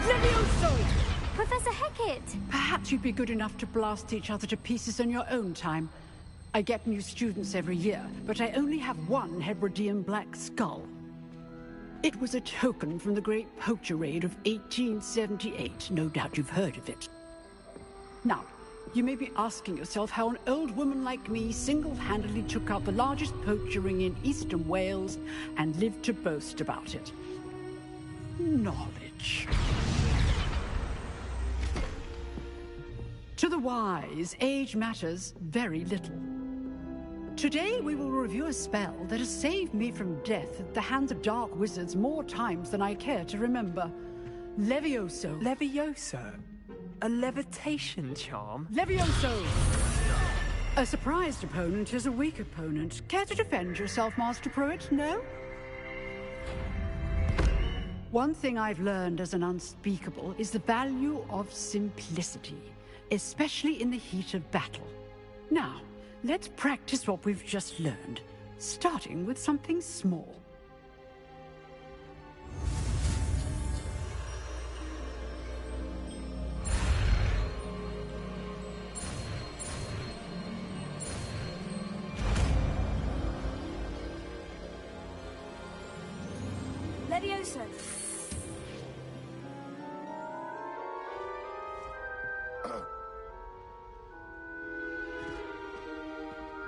Levioso! Professor Hecat! Perhaps you'd be good enough to blast each other to pieces in your own time. I get new students every year, but I only have one Hebridean black skull. It was a token from the Great Poacher Raid of 1878. No doubt you've heard of it. Now, you may be asking yourself how an old woman like me single-handedly took out the largest poacher ring in eastern Wales and lived to boast about it. Knowledge. To the wise, age matters very little. Today we will review a spell that has saved me from death at the hands of dark wizards more times than I care to remember. Levioso. Levioso? A levitation charm? Levioso! A surprised opponent is a weak opponent. Care to defend yourself, Master Pruitt? No? One thing I've learned as an unspeakable is the value of simplicity, especially in the heat of battle. Now, let's practice what we've just learned, starting with something small. Levioso.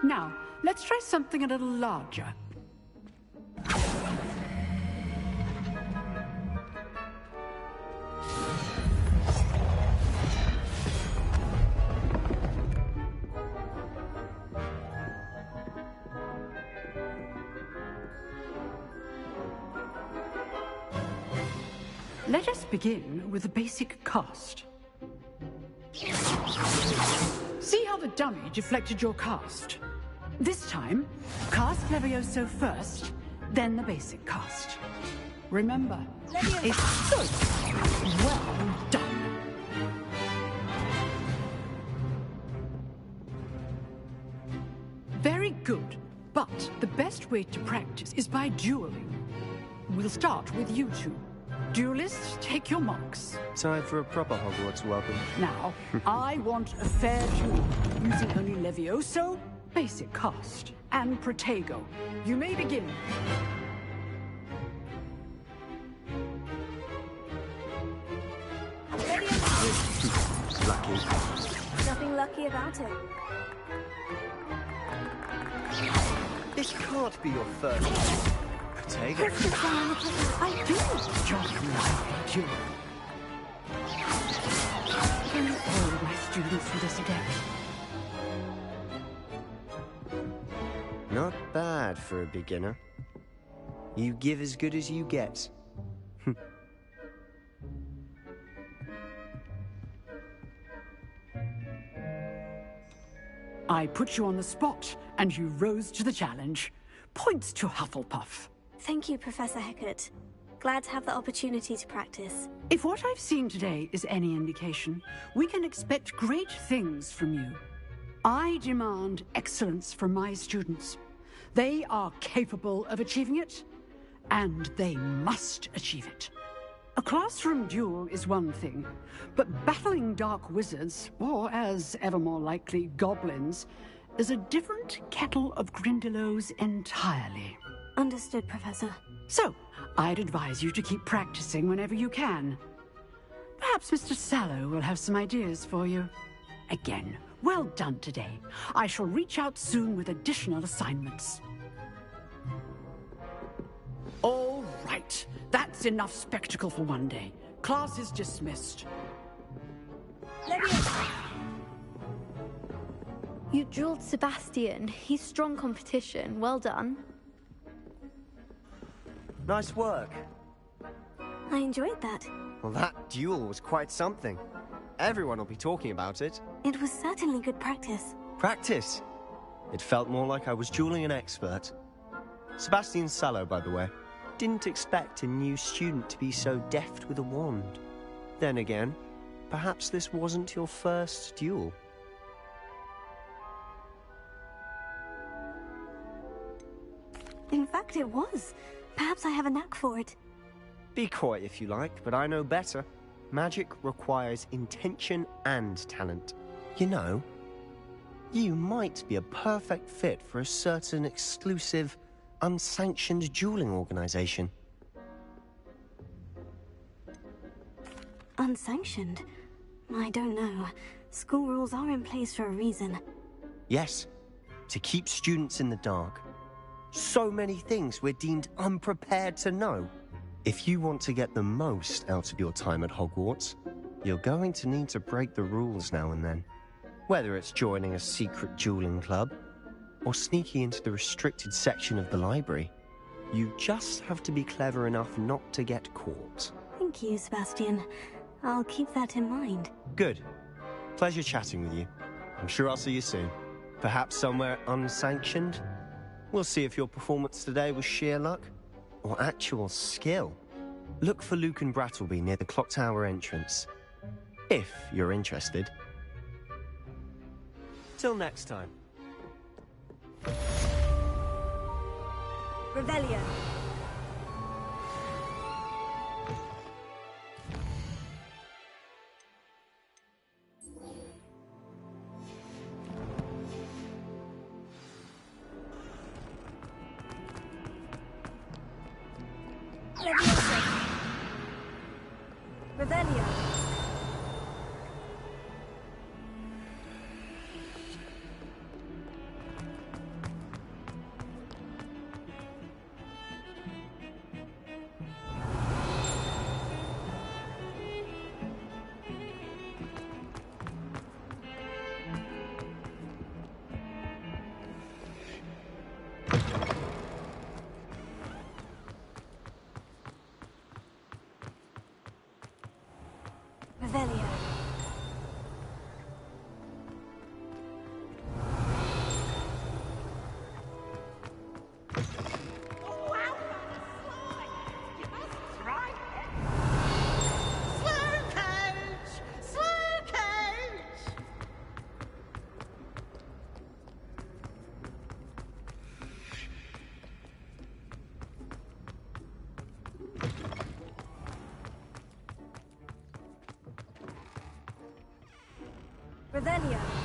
Now, let's try something a little larger. Let us begin with the basic cast. See how the dummy deflected your cast? This time, cast Levioso first, then the basic cast. Remember, it's good. Well done. Very good, but the best way to practice is by dueling. We'll start with you two. Duelists, take your marks. Time for a proper Hogwarts welcome. Now, I want a fair duel, using only Levioso, basic cast, and Protego. You may begin. Lucky. Nothing lucky about it. This can't be your first. Protego. I do just like you. Can all my students do this again? Not bad for a beginner. You give as good as you get. I put you on the spot, and you rose to the challenge. Points to Hufflepuff. Thank you, Professor Hecat. Glad to have the opportunity to practice. If what I've seen today is any indication, we can expect great things from you. I demand excellence from my students. They are capable of achieving it, and they must achieve it. A classroom duel is one thing, but battling dark wizards, or as ever more likely, goblins, is a different kettle of Grindylows entirely. Understood, Professor. So, I'd advise you to keep practicing whenever you can. Perhaps Mr. Sallow will have some ideas for you. Again, well done today. I shall reach out soon with additional assignments. All right. That's enough spectacle for one day. Class is dismissed. You drilled Sebastian. He's strong competition. Well done. Nice work. I enjoyed that. Well, that duel was quite something. Everyone will be talking about it. It was certainly good practice. Practice? It felt more like I was dueling an expert. Sebastian Sallow, by the way. Didn't expect a new student to be so deft with a wand. Then again, perhaps this wasn't your first duel. In fact, it was. Perhaps I have a knack for it. Be coy if you like, but I know better. Magic requires intention and talent. You know, you might be a perfect fit for a certain exclusive, unsanctioned dueling organization. Unsanctioned? I don't know. School rules are in place for a reason. Yes, to keep students in the dark. So many things we're deemed unprepared to know. If you want to get the most out of your time at Hogwarts, you're going to need to break the rules now and then. Whether it's joining a secret dueling club, or sneaking into the restricted section of the library, you just have to be clever enough not to get caught. Thank you, Sebastian. I'll keep that in mind. Good. Pleasure chatting with you. I'm sure I'll see you soon. Perhaps somewhere unsanctioned? We'll see if your performance today was sheer luck or actual skill. Look for Luke and Brattleby near the clock tower entrance, if you're interested. Till next time. Revelio. Revelio. Revelio. Revelio.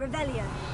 Revelio.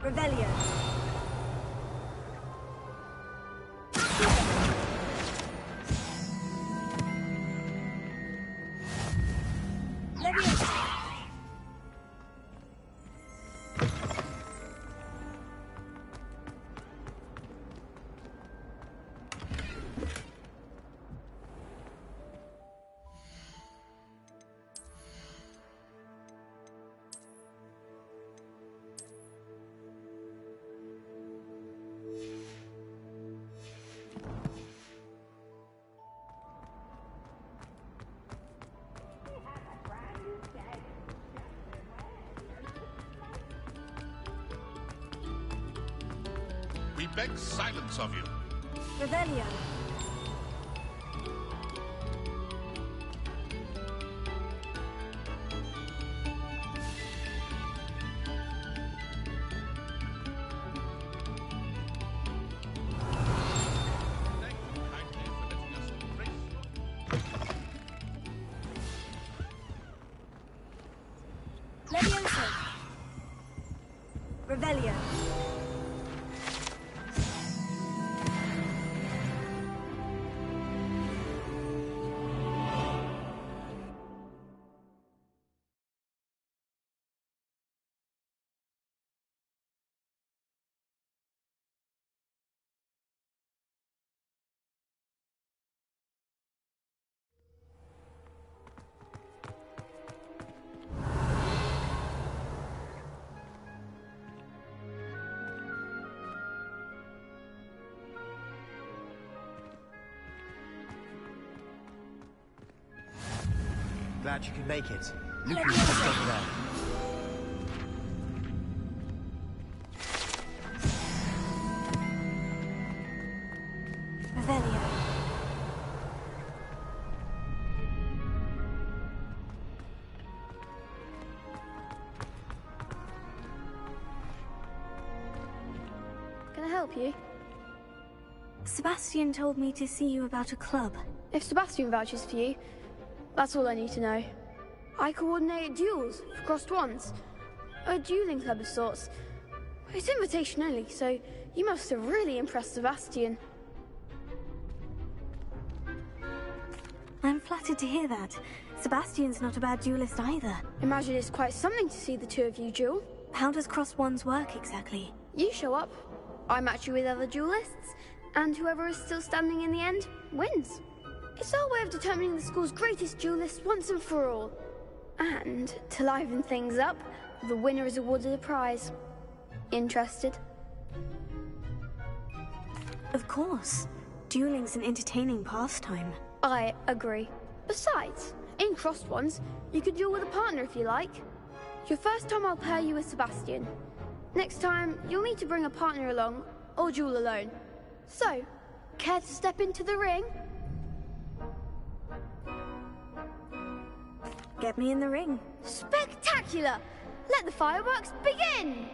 Revelio. We beg silence of you. Revelio. Levioso. Revelio. Glad you could make it. Lucy's just over there. Revelio. Can I help you? Sebastian told me to see you about a club. If Sebastian vouches for you, that's all I need to know. I coordinate duels for crossed wands. A dueling club of sorts. It's invitation only, so you must have really impressed Sebastian. I'm flattered to hear that. Sebastian's not a bad duelist either. Imagine it's quite something to see the two of you duel. How does crossed wands work exactly? You show up, I match you with other duelists, and whoever is still standing in the end wins. It's our way of determining the school's greatest duelist once and for all. And, to liven things up, the winner is awarded a prize. Interested? Of course. Dueling's an entertaining pastime. I agree. Besides, in crossed ones, you could duel with a partner if you like. Your first time I'll pair you with Sebastian. Next time, you'll need to bring a partner along, or duel alone. So, care to step into the ring? Get me in the ring. Spectacular! Let the fireworks begin!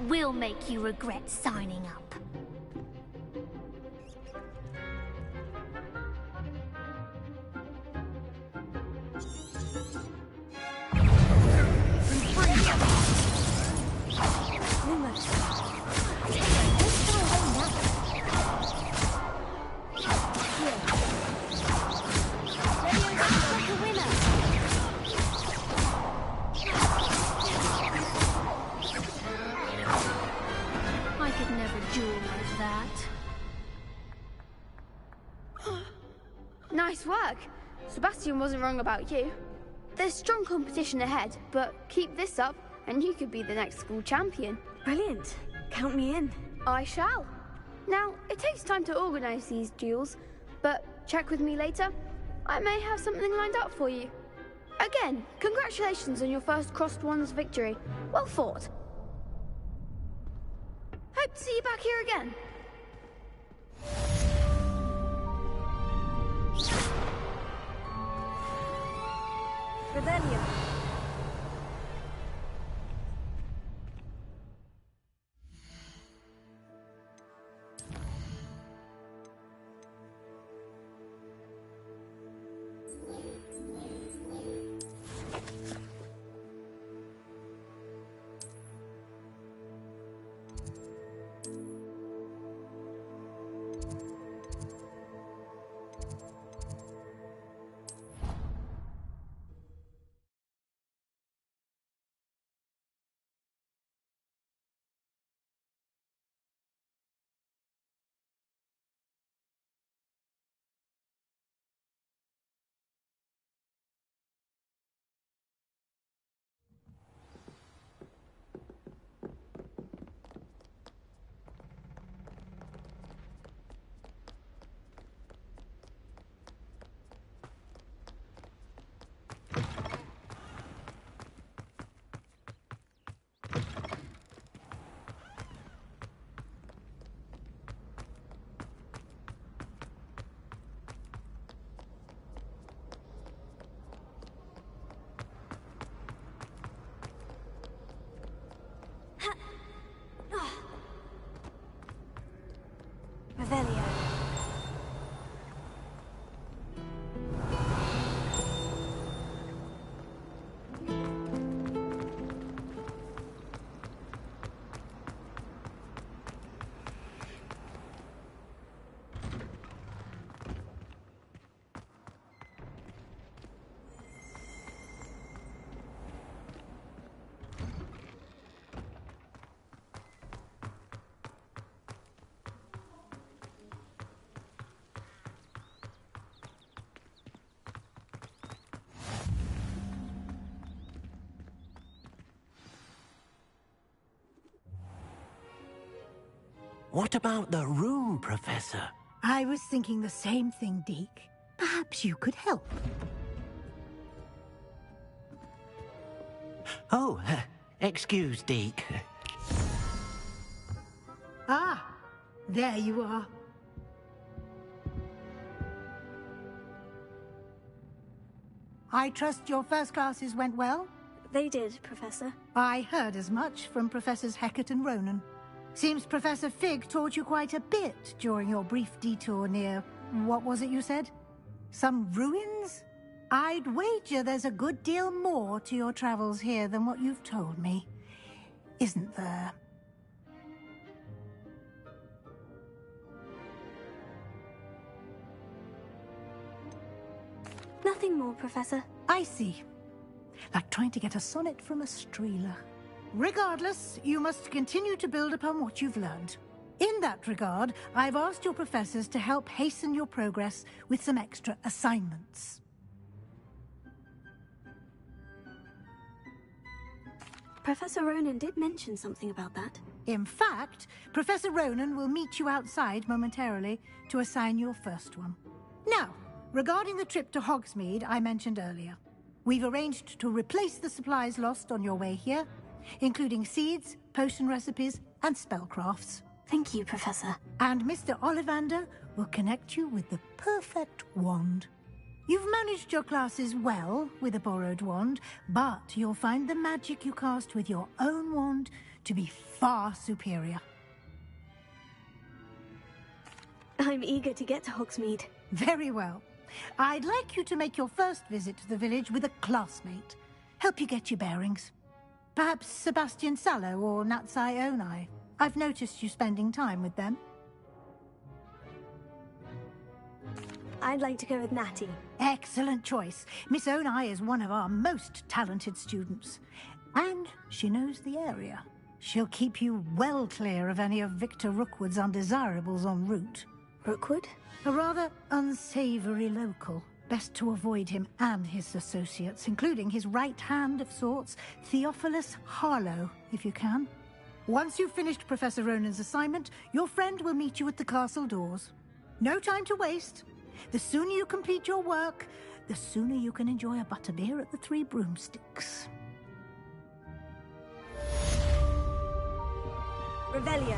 We'll make you regret signing up. I could never duel like that. Nice work. Sebastian wasn't wrong about you. There's strong competition ahead, but keep this up and you could be the next school champion. Brilliant. Count me in. I shall. Now, it takes time to organize these duels, but check with me later. I may have something lined up for you. Again, congratulations on your first crossed wands victory. Well fought. Hope to see you back here again. Revelio. What about the room, Professor? I was thinking the same thing, Deke. Perhaps you could help. Oh, excuse, Deke. Ah, there you are. I trust your first classes went well? They did, Professor. I heard as much from Professors Hecat and Ronan. Seems Professor Fig taught you quite a bit during your brief detour near... what was it you said? Some ruins? I'd wager there's a good deal more to your travels here than what you've told me. Isn't there? Nothing more, Professor. I see. Like trying to get a sonnet from a streeler. Regardless, you must continue to build upon what you've learned. In that regard, I've asked your professors to help hasten your progress with some extra assignments. Professor Ronan did mention something about that. In fact, Professor Ronan will meet you outside momentarily to assign your first one. Now, regarding the trip to Hogsmeade I mentioned earlier, we've arranged to replace the supplies lost on your way here, including seeds, potion recipes, and spellcrafts. Thank you, Professor. And Mr. Ollivander will connect you with the perfect wand. You've managed your classes well with a borrowed wand, but you'll find the magic you cast with your own wand to be far superior. I'm eager to get to Hogsmeade. Very well. I'd like you to make your first visit to the village with a classmate. Help you get your bearings. Perhaps Sebastian Sallow or Natsai Onai. I've noticed you spending time with them. I'd like to go with Natty. Excellent choice. Miss Onai is one of our most talented students. And she knows the area. She'll keep you well clear of any of Victor Rookwood's undesirables en route. Rookwood? A rather unsavory local. Best to avoid him and his associates, including his right hand of sorts, Theophilus Harlow, if you can. Once you've finished Professor Ronan's assignment, your friend will meet you at the castle doors. No time to waste. The sooner you complete your work, the sooner you can enjoy a butterbeer at the Three Broomsticks. Revelio.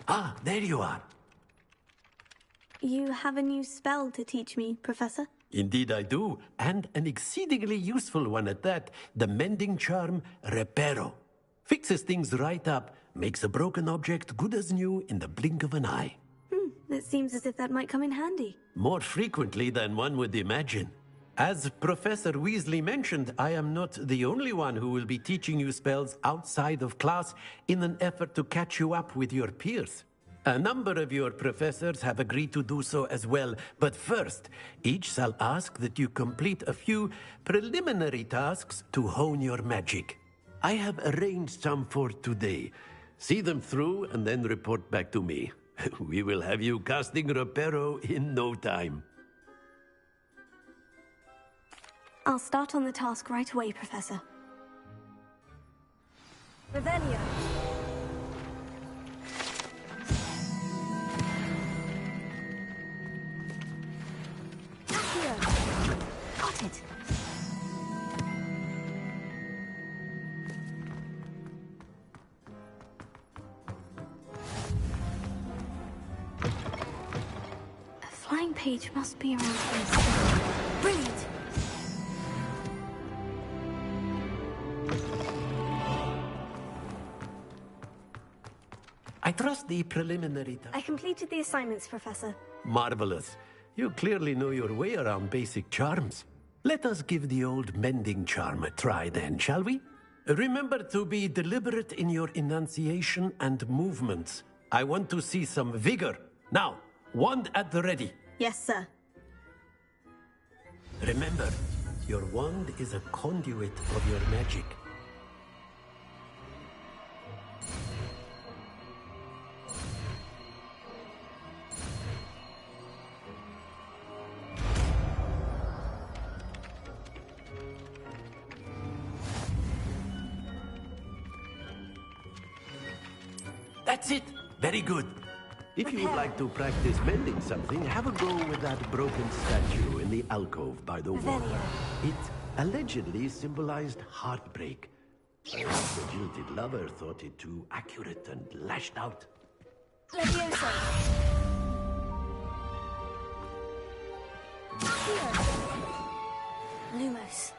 Ah, there you are. You have a new spell to teach me, Professor? Indeed I do, and an exceedingly useful one at that. The mending charm, Reparo. Fixes things right up, makes a broken object good as new in the blink of an eye. It seems as if that might come in handy. More frequently than one would imagine. As Professor Weasley mentioned, I am not the only one who will be teaching you spells outside of class in an effort to catch you up with your peers. A number of your professors have agreed to do so as well, but first, each shall ask that you complete a few preliminary tasks to hone your magic. I have arranged some for today. See them through and then report back to me. We will have you casting Reparo in no time. I'll start on the task right away, Professor. Revelio. Accio. Got it. A flying page must be around here. Brilliant. I trust the preliminary I completed the assignments, Professor. Marvelous. You clearly know your way around basic charms. Let us give the old mending charm a try then, shall we? Remember to be deliberate in your enunciation and movements. I want to see some vigor. Now, wand at the ready. Yes, sir. Remember, your wand is a conduit of your magic. That's it! Very good. If you would like to practice mending something, have a go with that broken statue in the alcove by the wall. It allegedly symbolized heartbreak. The jilted lover thought it too accurate and lashed out. Levioso. Lumos.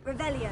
Revelio.